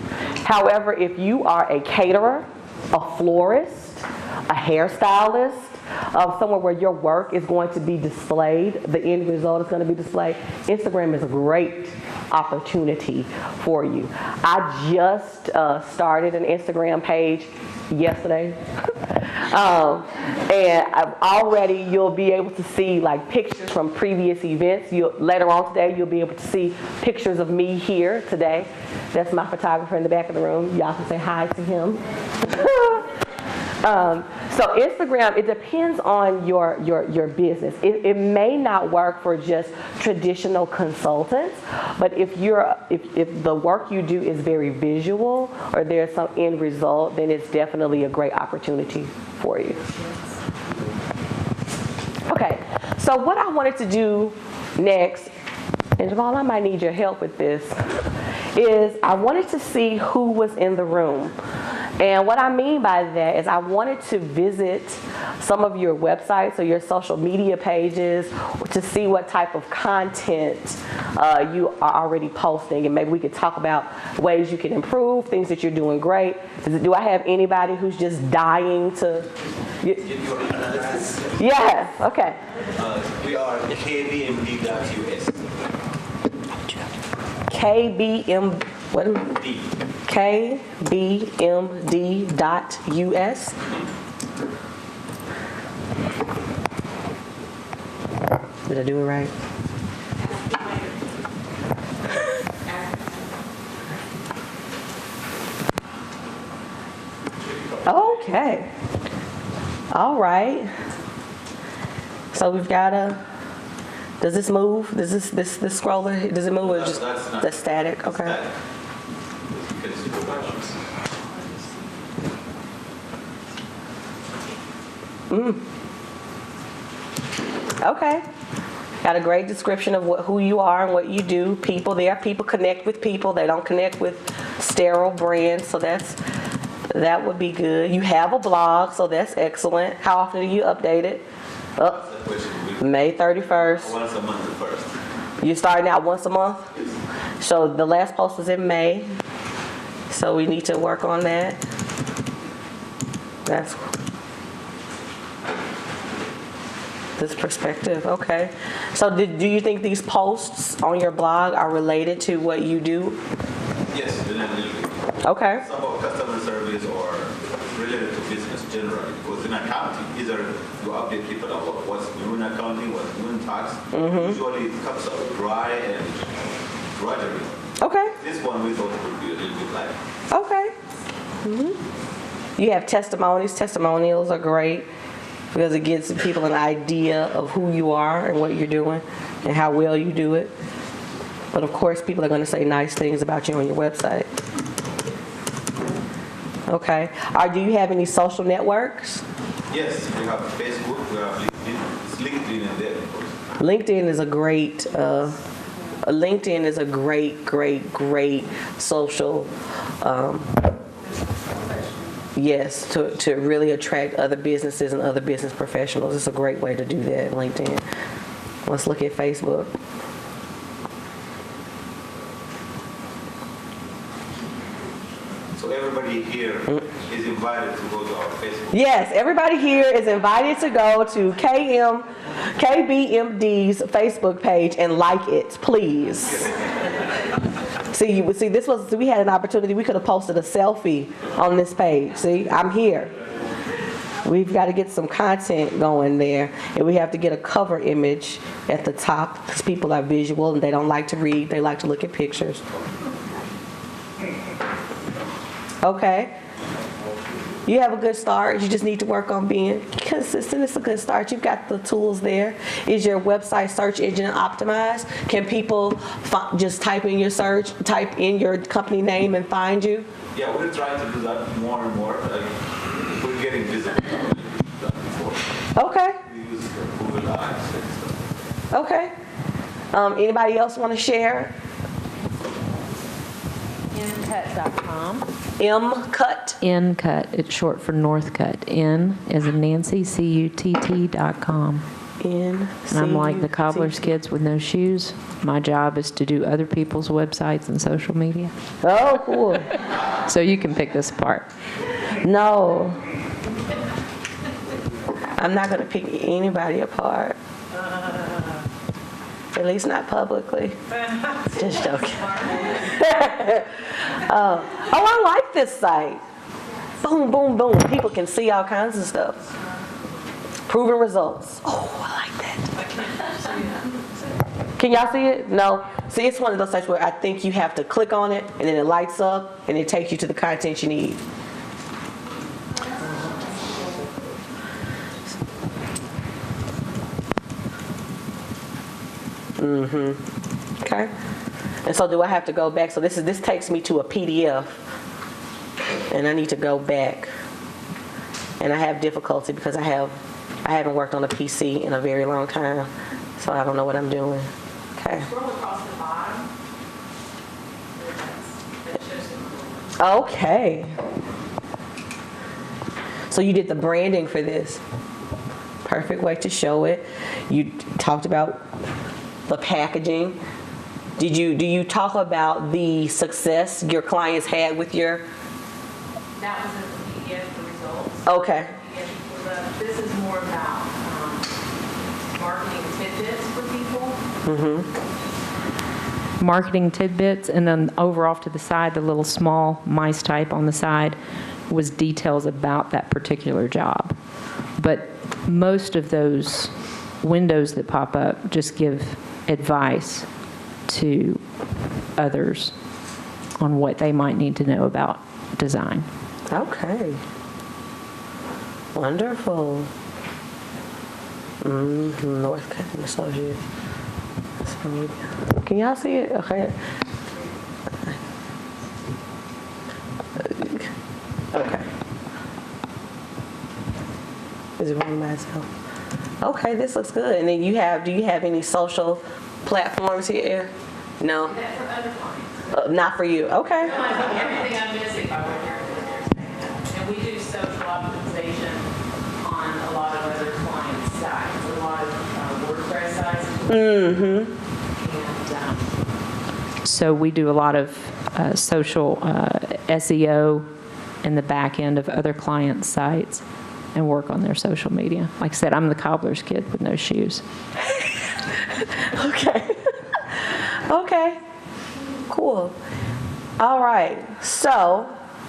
However, if you are a caterer, a florist, a hairstylist, somewhere where your work is going to be displayed, the end result is going to be displayed, Instagram is a great opportunity for you. I just started an Instagram page yesterday. And I've already, you'll be able to see like pictures from previous events. Later on today, you'll be able to see pictures of me here today. That's my photographer in the back of the room. Y'all can say hi to him. So Instagram, it depends on your business. It may not work for just traditional consultants, but if the work you do is very visual or there's some end result, then it's definitely a great opportunity for you. Okay, so what I wanted to do next, and Jamal, I might need your help with this, is I wanted to see who was in the room. And what I mean by that is I wanted to visit some of your websites or your social media pages to see what type of content you are already posting, and maybe we could talk about ways you can improve, things that you're doing great. Do I have anybody who's just dying to? Yes, okay. We are kbmd.us. KBM, what? KBMD.us. Did I do it right? Okay. All right. So we've got does this move? Does this scroller, does it move or just that's static? Okay. Okay. Got a great description of who you are and what you do. People, there are people connect with people. They don't connect with sterile brands, so that would be good. You have a blog, so that's excellent. How often do you update it? May 31st. Once a month at first. You're starting out once a month? So the last post was in May. So we need to work on that. That's this perspective, okay. So do you think these posts on your blog are related to what you do? Yes, a little bit. Okay. Some of customer service or related to business generally, because in accounting, either you update people about what's new in accounting, what's new in tax. Usually it comes out dry and drudgery. Okay. This one we thought would be a little bit light. Okay. You have testimonies. Testimonials are great because it gives people an idea of who you are and what you're doing and how well you do it. But of course, people are going to say nice things about you on your website. Okay. Do you have any social networks? Yes, we have Facebook, we have LinkedIn. It's LinkedIn in there, of course. LinkedIn is a great social, yes, to really attract other businesses and other business professionals. It's a great way to do that, LinkedIn. Let's look at Facebook. So everybody here is invited to go to our Facebook. Yes, everybody here is invited to go to KBMD's Facebook page and like it, please. See, we had an opportunity. We could have posted a selfie on this page. See, I'm here. We've got to get some content going there, and we have to get a cover image at the top because people are visual and they don't like to read. They like to look at pictures. Okay. You have a good start. You just need to work on being consistent. It's a good start. You've got the tools there. Is your website search engine optimized? Can people just type in your company name and find you? Yeah, we're trying to do that more and more. We're getting visible. Okay. We use Google Ads and stuff. Okay. Anybody else want to share? Ncut.com. MCut? Ncut. It's short for Northcut. N as in Nancy, CUTT.com. And I'm like the cobbler's kids with no shoes. My job is to do other people's websites and social media. Oh, cool. So you can pick this apart. No. I'm not going to pick anybody apart. At least not publicly. Just joking. I like this site. Boom, boom, boom. People can see all kinds of stuff. Proven results. Oh, I like that. Can y'all see it? No. See, it's one of those sites where I think you have to click on it, and then it lights up, and it takes you to the content you need. Okay. And so do I have to go back? So this takes me to a PDF, and I need to go back. And I have difficulty because I haven't worked on a PC in a very long time, so I don't know what I'm doing. Okay. Scroll across the bottom. That shows the Okay. So you did the branding for this. Perfect way to show it. You talked about the packaging. Do you talk about the success your clients had with your? That was in the PDF, the results. Okay. This is more about marketing tidbits for people. Marketing tidbits, and then over off to the side, the little small mice type on the side was details about that particular job. But most of those windows that pop up just give advice to others on what they might need to know about design. Okay. Wonderful. North Carolina Associate. Can y'all see it? Okay. Okay. Is it wrong myself? Okay, this looks good. And then do you have any social platforms here? No? That's for other clients. Not for you. Okay. Everything I'm missing by what you're saying. And we do social optimization on a lot of other clients' sites, a lot of WordPress sites. So we do a lot of social SEO in the back end of other clients' sites and work on their social media. Like I said, I'm the cobbler's kid with no shoes. Okay. Okay. Cool. All right. So,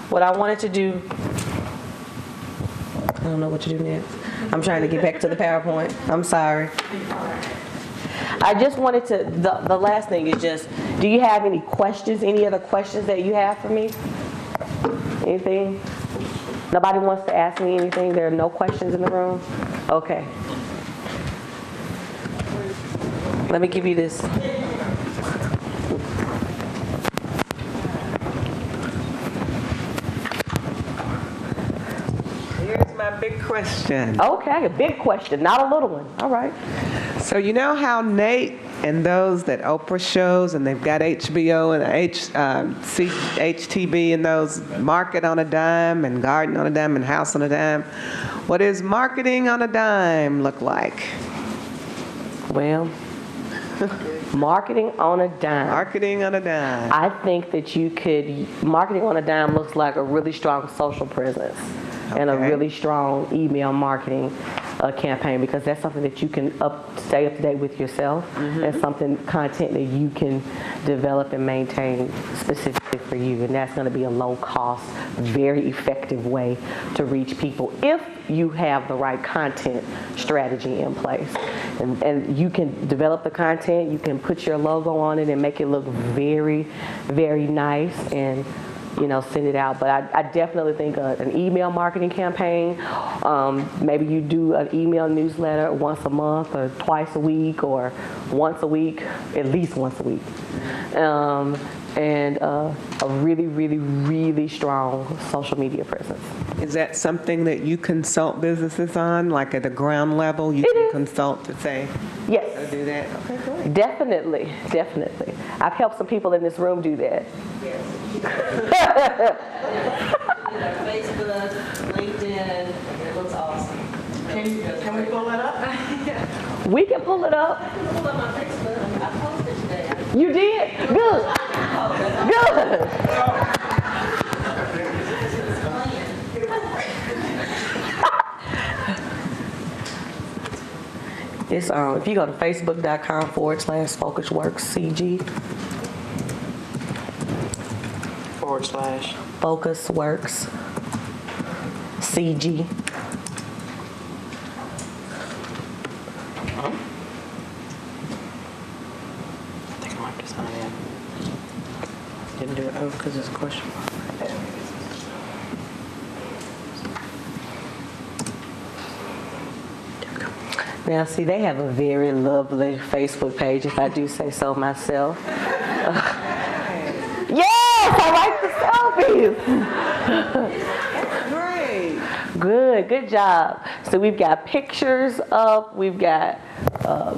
what I wanted to do, I don't know what to do next. I'm trying to get back to the PowerPoint. I'm sorry. I just wanted to, the last thing is just, do you have any questions, any other questions that you have for me? Anything? Nobody wants to ask me anything? There are no questions in the room? Okay. Let me give you this. Here's my big question. Okay, a big question, not a little one. All right. So you know how Nate and those that Oprah shows, and they've got HBO and HTB and those market on a dime and garden on a dime and house on a dime. What does marketing on a dime look like? Well, marketing on a dime. Marketing on a dime. I think that you could, marketing on a dime looks like a really strong social presence and a really strong email marketing campaign, because that's something that you can stay up to date with yourself. That's something, content that you can develop and maintain specifically for you, and that's going to be a low cost, very effective way to reach people if you have the right content strategy in place. And you can develop the content, you can put your logo on it and make it look very, very nice, and send it out. But I definitely think an email marketing campaign, maybe you do an email newsletter once a month or twice a week or once a week, at least once a week. And a really, really, really strong social media presence. Is that something that you consult businesses on, like at the ground level? You can consult to say, yes, do that? Okay, great. Definitely, definitely. I've helped some people in this room do that. Facebook, LinkedIn, it looks awesome. Can we pull it up? We can pull it up. I can pull up my Facebook. I posted today. You did? Good. Good. It's if you go to facebook.com/FocusWorksCG. /FocusWorks CG. I think I might have to sign in. Didn't do it because it's a question mark right there. Now, see, they have a very lovely Facebook page, if I do say so myself. Yes, I like the selfies. Great. Good job. So we've got pictures up, we've got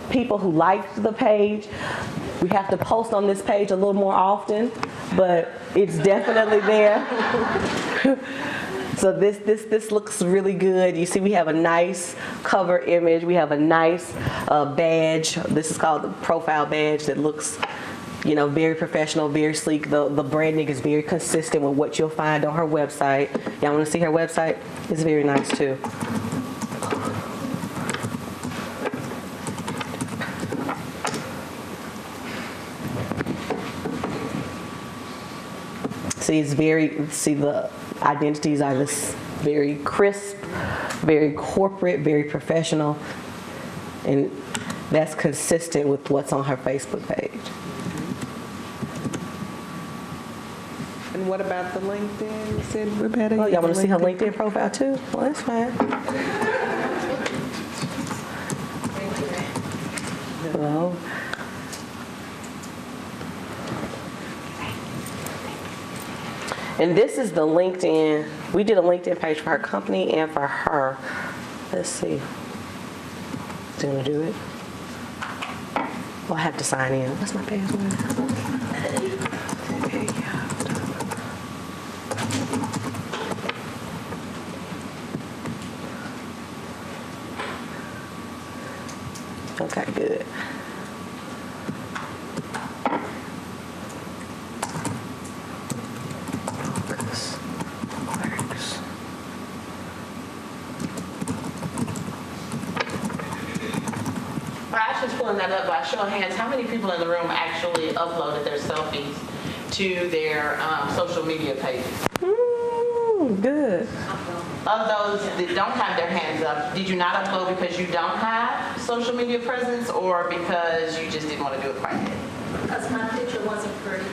people who liked the page. We have to post on this page a little more often, but it's definitely there. So this looks really good. You see, we have a nice cover image. We have a nice badge. This is called the profile badge that looks, very professional, very sleek. The branding is very consistent with what you'll find on her website. Y'all want to see her website? It's very nice too. See, the identities are this very crisp, very corporate, very professional, and that's consistent with what's on her Facebook page. And what about the LinkedIn? You said, Rebecca? Oh, y'all want to see her LinkedIn profile too? Well, that's fine. Well, and this is the LinkedIn. We did a LinkedIn page for her company and for her. Let's see. Is it going to do it? Well, I have to sign in. What's my password? Okay, good. Focus. signed up, by show of hands, how many people in the room actually uploaded their selfies to their social media pages? Good. Of those that don't have their hands up, did you not upload because you don't have social media presence or because you just didn't want to do it quite yet? Because my picture wasn't pretty.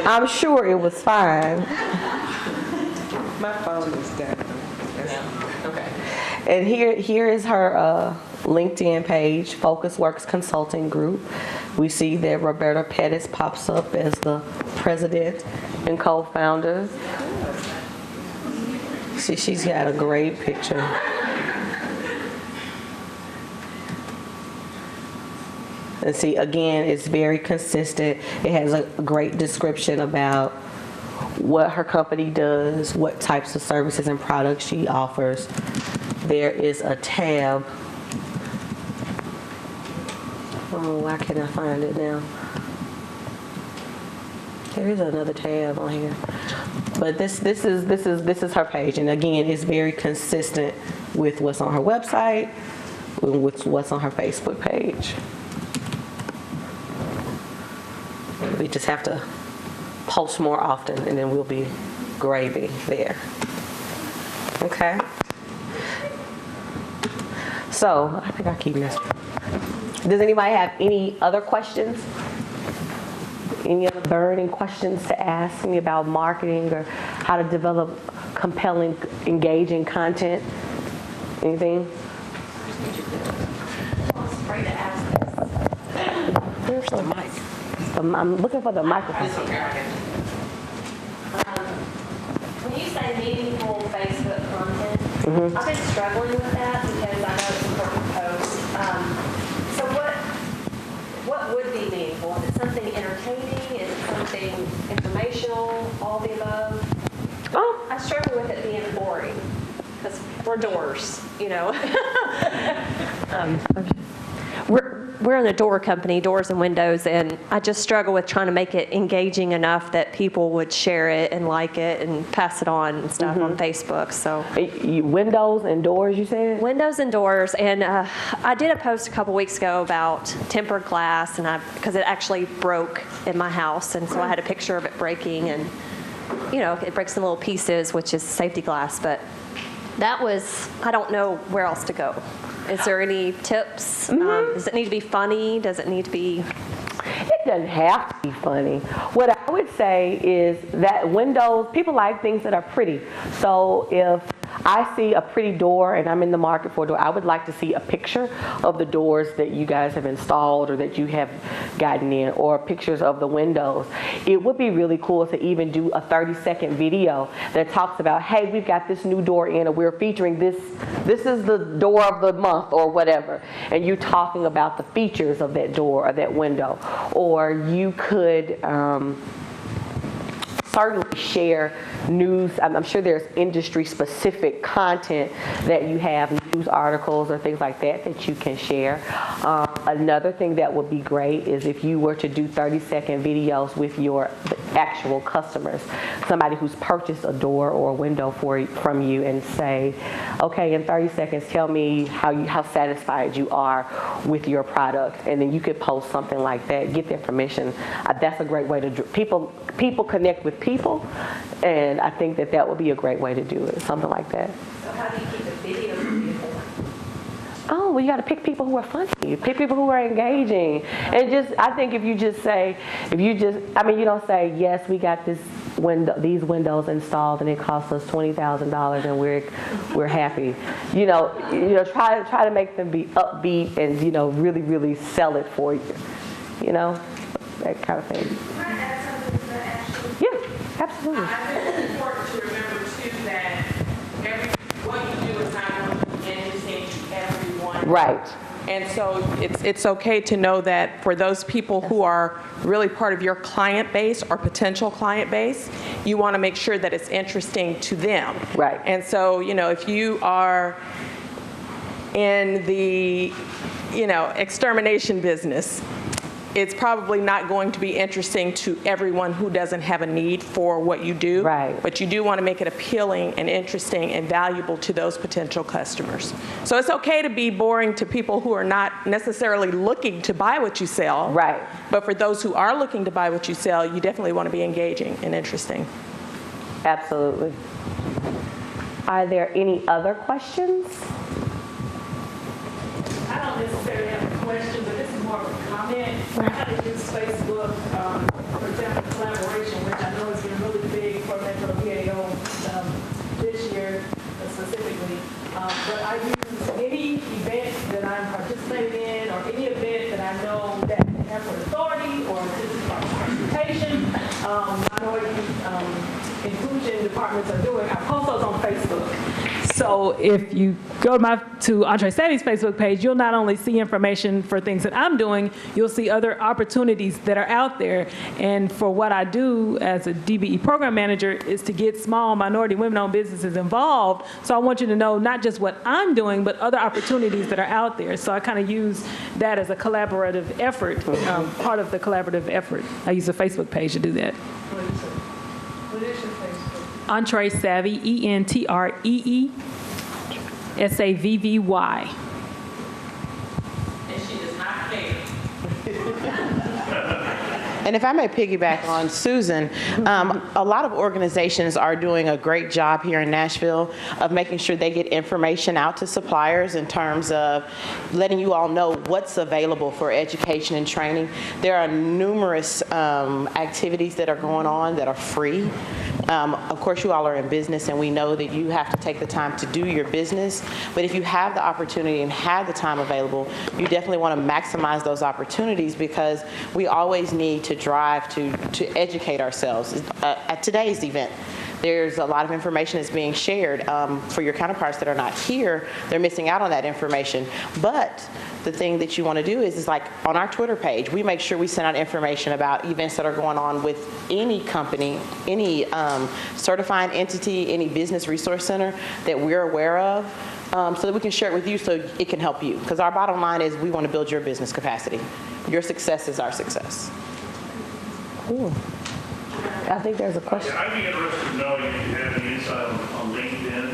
I'm sure it was fine. My phone is down. Okay. And here is her LinkedIn page, Focus Works Consulting Group. We see that Roberta Pettis pops up as the president and co-founder. See, she's got a great picture. And see, again, it's very consistent. It has a great description about what her company does, what types of services and products she offers. There is a tab. Oh, why can't I find it now? There is another tab on here. But this is her page, and again, it's very consistent with what's on her website, with what's on her Facebook page. We just have to post more often, and then we'll be gravy there. Okay. So I think I keep missing. Does anybody have any other questions? Any other burning questions to ask me about marketing or how to develop compelling, engaging content? Anything? Where's the mic? I'm looking for the microphone. When you say meaningful Facebook content, I've been struggling with that because I know it's important to post. So what would be meaningful? Is it something entertaining? Is it something informational? All the above? Oh. I struggle with it being boring because we're doors, you know. We're in a door company, doors and windows, and I just struggle with trying to make it engaging enough that people would share it and like it and pass it on and stuff on Facebook. So windows and doors, you said? Windows and doors, and I did a post a couple weeks ago about tempered glass, and because it actually broke in my house, and so I had a picture of it breaking, and you know it breaks in little pieces, which is safety glass, but that was, I don't know where else to go. Is there any tips? Does it need to be funny? Does it need to be? It doesn't have to be funny. What I would say is that windows, people like things that are pretty. So if I see a pretty door and I'm in the market for a door, I would like to see a picture of the doors that you guys have installed or that you have gotten in, or pictures of the windows. It would be really cool to even do a 30-second video that talks about, hey, we've got this new door in, or we're featuring this is the door of the month or whatever, and you talking about the features of that door or that window. Or you could certainly share news. I'm sure there's industry-specific content that you have, news articles or things like that that you can share. Another thing that would be great is if you were to do 30-second videos with your actual customers, somebody who's purchased a door or a window from you, and say, okay, in 30 seconds, tell me how satisfied you are with your product, and then you could post something like that, get their permission. That's a great way to people connect with people, and I think that would be a great way to do it, something like that. So how do you keep the video beautiful? Oh, well, you got to pick people who are funny, pick people who are engaging, and I think if you don't say, yes, we got these windows installed and it cost us $20,000 and we're happy. Try to make them be upbeat and really, really sell it for you. That kind of thing. Can I add something to that, Ashley? Yeah, absolutely. I think it's important to remember too that what you do is not going to be interesting to everyone. Right. And so it's okay to know that for those people who are really part of your client base or potential client base, you want to make sure that it's interesting to them. Right. And so, if you are in the, extermination business, it's probably not going to be interesting to everyone who doesn't have a need for what you do. Right. But you do want to make it appealing and interesting and valuable to those potential customers. So it's okay to be boring to people who are not necessarily looking to buy what you sell. Right. But for those who are looking to buy what you sell, you definitely want to be engaging and interesting. Absolutely. Are there any other questions? I don't necessarily have a question, but this is more of a comment. I had to use Facebook, for example, collaboration, which I know has been really big for Metro BAO this year specifically. But I use any event that I'm participating in or any event that I know that Airport Authority or Transportation, minority inclusion departments are doing. I post those on Facebook. So if you go to Andre Savvy's Facebook page, you'll not only see information for things that I'm doing, you'll see other opportunities that are out there. And for what I do as a DBE program manager is to get small minority women-owned businesses involved. So I want you to know not just what I'm doing, but other opportunities that are out there. So I kind of use that as a collaborative effort, part of the collaborative effort. I use a Facebook page to do that. What is your Facebook? Entree Savvy, ENTREE SAVVY. And she does not care. And if I may piggyback on Susan, a lot of organizations are doing a great job here in Nashville of making sure they get information out to suppliers in terms of letting you all know what's available for education and training. There are numerous activities that are going on that are free. Of course, you all are in business, and we know that you have to take the time to do your business. But if you have the opportunity and have the time available, you definitely want to maximize those opportunities, because we always need to drive to educate ourselves. At today's event, there's a lot of information that's being shared. For your counterparts that are not here, they're missing out on that information. But the thing that you want to do is like on our Twitter page, we make sure we send out information about events that are going on with any company, any certifying entity, any business resource center that we're aware of, so that we can share it with you so it can help you. Because our bottom line is we want to build your business capacity. Your success is our success. Cool. I think there's a question. Yeah, I'd be interested in knowing if you have any insight on LinkedIn.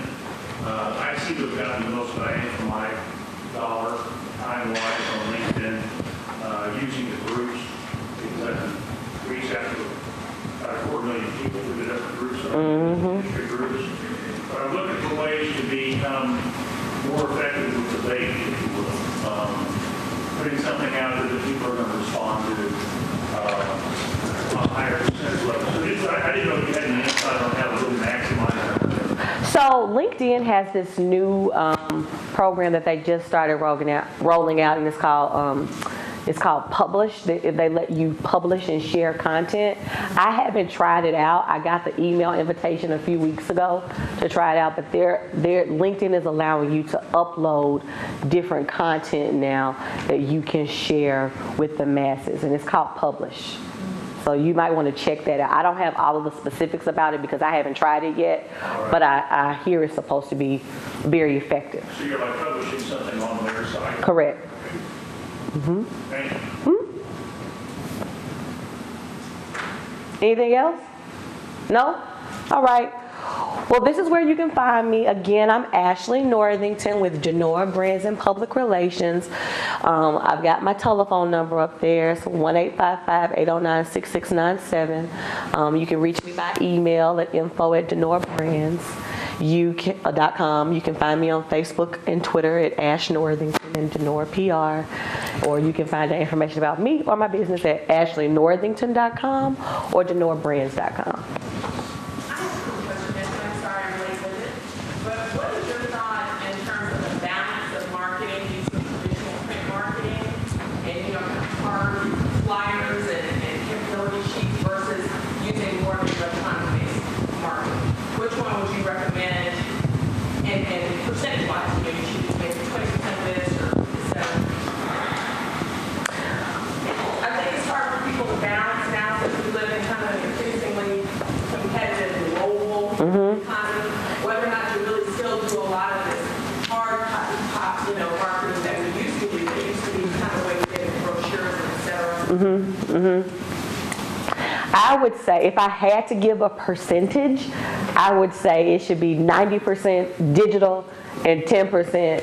I seem to have gotten the most bang for my dollar time-wise on LinkedIn, using the groups, because I can reach out to about 250,000 people through the different groups, industry groups. But I'm looking for ways to become more effective with debate, if you will. Putting something out there that people are going to respond to on a higher percentage level. So I didn't know if you had any insight on how to really maximize that. So LinkedIn has this new program that they just started rolling out, and it's called Publish. They let you publish and share content. I haven't tried it out. I got the email invitation a few weeks ago to try it out, but their LinkedIn is allowing you to upload different content now that you can share with the masses, and it's called Publish. So you might want to check that out. I don't have all of the specifics about it because I haven't tried it yet, but I hear it's supposed to be very effective. So you're like publishing something on their site? Correct. Thank you. Anything else? No? All right. Well, this is where you can find me. Again, I'm Ashley Northington with Denora Brands and Public Relations. I've got my telephone number up there. It's 1-855-809-6697. You can reach me by email at info@denorabrands.com. You can find me on Facebook and Twitter at Ash Northington and Denora PR. Or you can find out information about me or my business at ashleynorthington.com or denorabrands.com. Flyers and capability sheets versus using more of an electronic-based marketing. Which one would you recommend? And percentage-wise, you should maybe 20% of this or 7%. I think it's hard for people to balance now since we live in kind of an increasingly competitive I would say if I had to give a percentage, I would say it should be 90% digital and 10%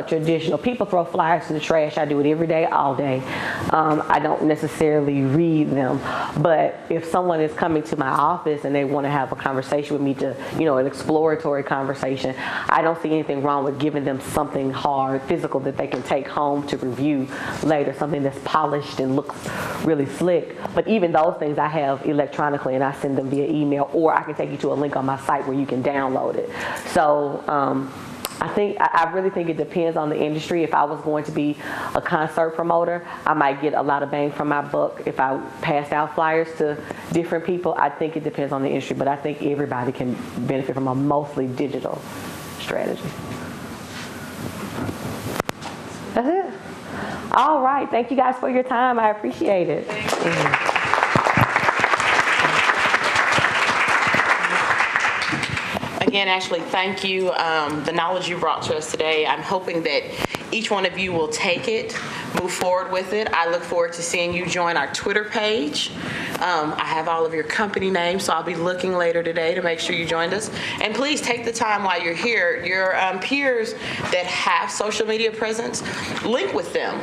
traditional. People throw flyers in the trash. I do it every day, all day. I don't necessarily read them. But if someone is coming to my office and they want to have a conversation with me, to, an exploratory conversation, I don't see anything wrong with giving them something hard, physical, that they can take home to review later, something that's polished and looks really slick. But even those things I have electronically, and I send them via email, or I can take you to a link on my site where you can download it. So I really think it depends on the industry. If I was going to be a concert promoter, I might get a lot of bang for my buck if I passed out flyers to different people. I think it depends on the industry, but I think everybody can benefit from a mostly digital strategy. That's it. All right. Thank you guys for your time. I appreciate it. Again, Ashley, thank you. The knowledge you brought to us today, I'm hoping that each one of you will take it, move forward with it. I look forward to seeing you join our Twitter page. I have all of your company names, so I'll be looking later today to make sure you joined us. And please take the time while you're here. Your peers that have social media presence, link with them.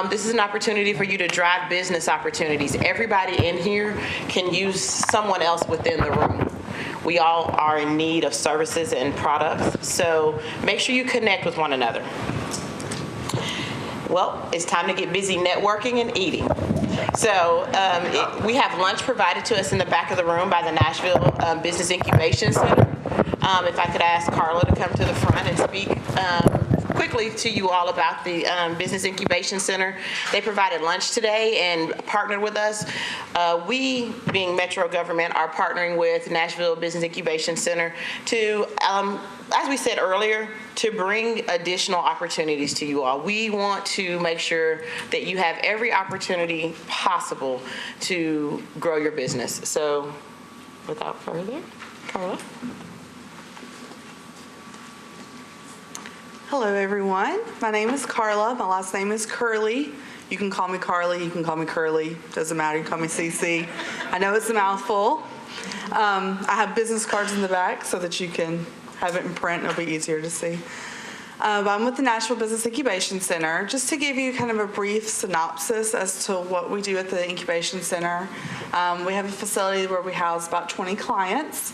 This is an opportunity for you to drive business opportunities. Everybody in here can use someone else within the room. We all are in need of services and products, so make sure you connect with one another. Well, it's time to get busy networking and eating. So we have lunch provided to us in the back of the room by the Nashville Business Incubation Center. If I could ask Carla to come to the front and speak quickly to you all about the Business Incubation Center. They provided lunch today and partnered with us. We, being Metro government, are partnering with Nashville Business Incubation Center to, as we said earlier, to bring additional opportunities to you all. We want to make sure that you have every opportunity possible to grow your business. So without further, Carla. Hello, everyone. My name is Carla. My last name is Curley. You can call me Carly. You can call me Curly. Doesn't matter. You can call me CC. I know it's a mouthful. I have business cards in the back so that you can have it in print. It'll be easier to see. I'm with the Nashville Business Incubation Center. Just to give you kind of a brief synopsis as to what we do at the Incubation Center, we have a facility where we house about 20 clients.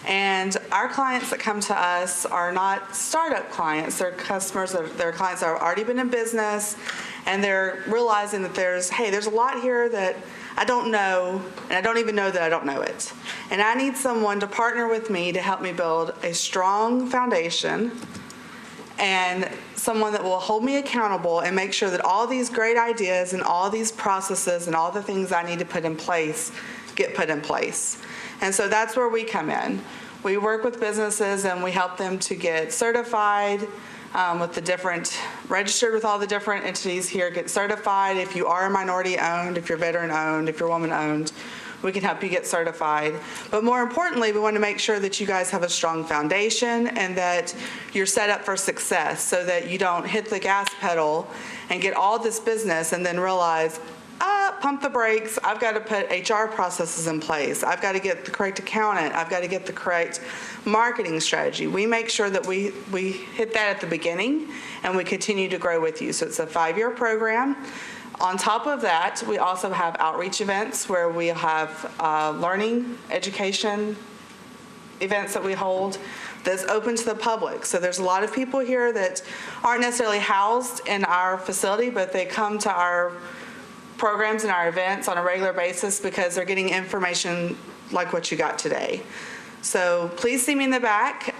And our clients that come to us are not startup clients. They're customers, they're clients that have already been in business, and they're realizing that there's a lot here that I don't know, and I don't even know that I don't know it. And I need someone to partner with me to help me build a strong foundation, and someone that will hold me accountable and make sure that all these great ideas and all these processes and all the things I need to put in place get put in place. And so that's where we come in. We work with businesses and we help them to get certified with the different, registered with all the different entities here, get certified. If you are minority owned, if you're veteran owned, if you're woman owned, we can help you get certified. But more importantly, we want to make sure that you guys have a strong foundation and that you're set up for success so that you don't hit the gas pedal and get all this business and then realize, pump the brakes, I've got to put HR processes in place. I've got to get the correct accountant. I've got to get the correct marketing strategy. We make sure that we hit that at the beginning and we continue to grow with you. So it's a 5-year program. On top of that, we also have outreach events where we have learning, education events that we hold that's open to the public. So there's a lot of people here that aren't necessarily housed in our facility, but they come to our programs and our events on a regular basis because they're getting information like what you got today. So please see me in the back.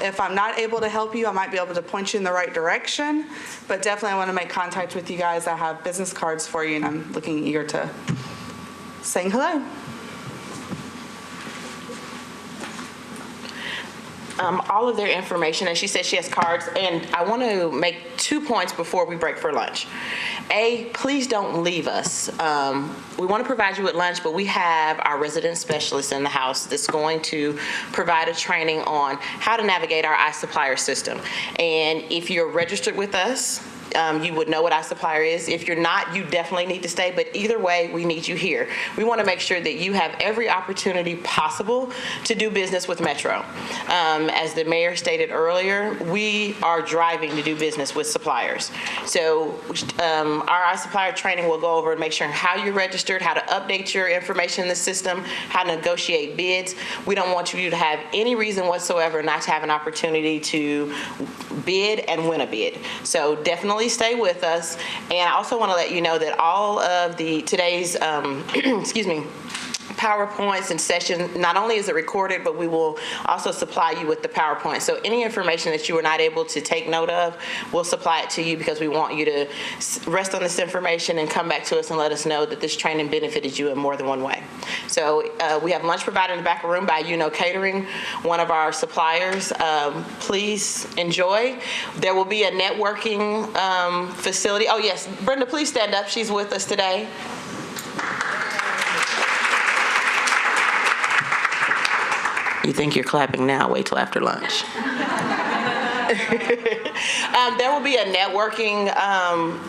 If I'm not able to help you, I might be able to point you in the right direction, but definitely I want to make contact with you guys. I have business cards for you and I'm looking eager to saying hello. All of their information, and she said she has cards, and I want to make 2 points before we break for lunch. A, please don't leave us. We want to provide you with lunch, but we have our resident specialist in the house that's going to provide a training on how to navigate our iSupplier system. And if you're registered with us, you would know what our supplier is. If you're not, you definitely need to stay, but either way, we need you here. We want to make sure that you have every opportunity possible to do business with Metro. As the mayor stated earlier, we are driving to do business with suppliers. So our supplier training will go over and make sure how you're registered, how to update your information in the system, how to negotiate bids. We don't want you to have any reason whatsoever not to have an opportunity to bid and win a bid. So definitely stay with us. And I also want to let you know that all of today's excuse me, PowerPoints and sessions, not only is it recorded, but we will also supply you with the PowerPoint. So any information that you were not able to take note of, we'll supply it to you because we want you to rest on this information and come back to us and let us know that this training benefited you in more than one way. So we have lunch provided in the back of the room by Catering, one of our suppliers. Please enjoy. There will be a networking facility. Oh yes, Brenda, please stand up. She's with us today. You think you're clapping now, wait till after lunch. There will be a networking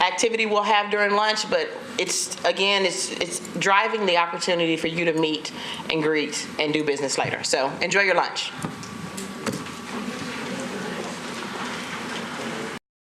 activity we'll have during lunch, but it's driving the opportunity for you to meet and greet and do business later. So enjoy your lunch.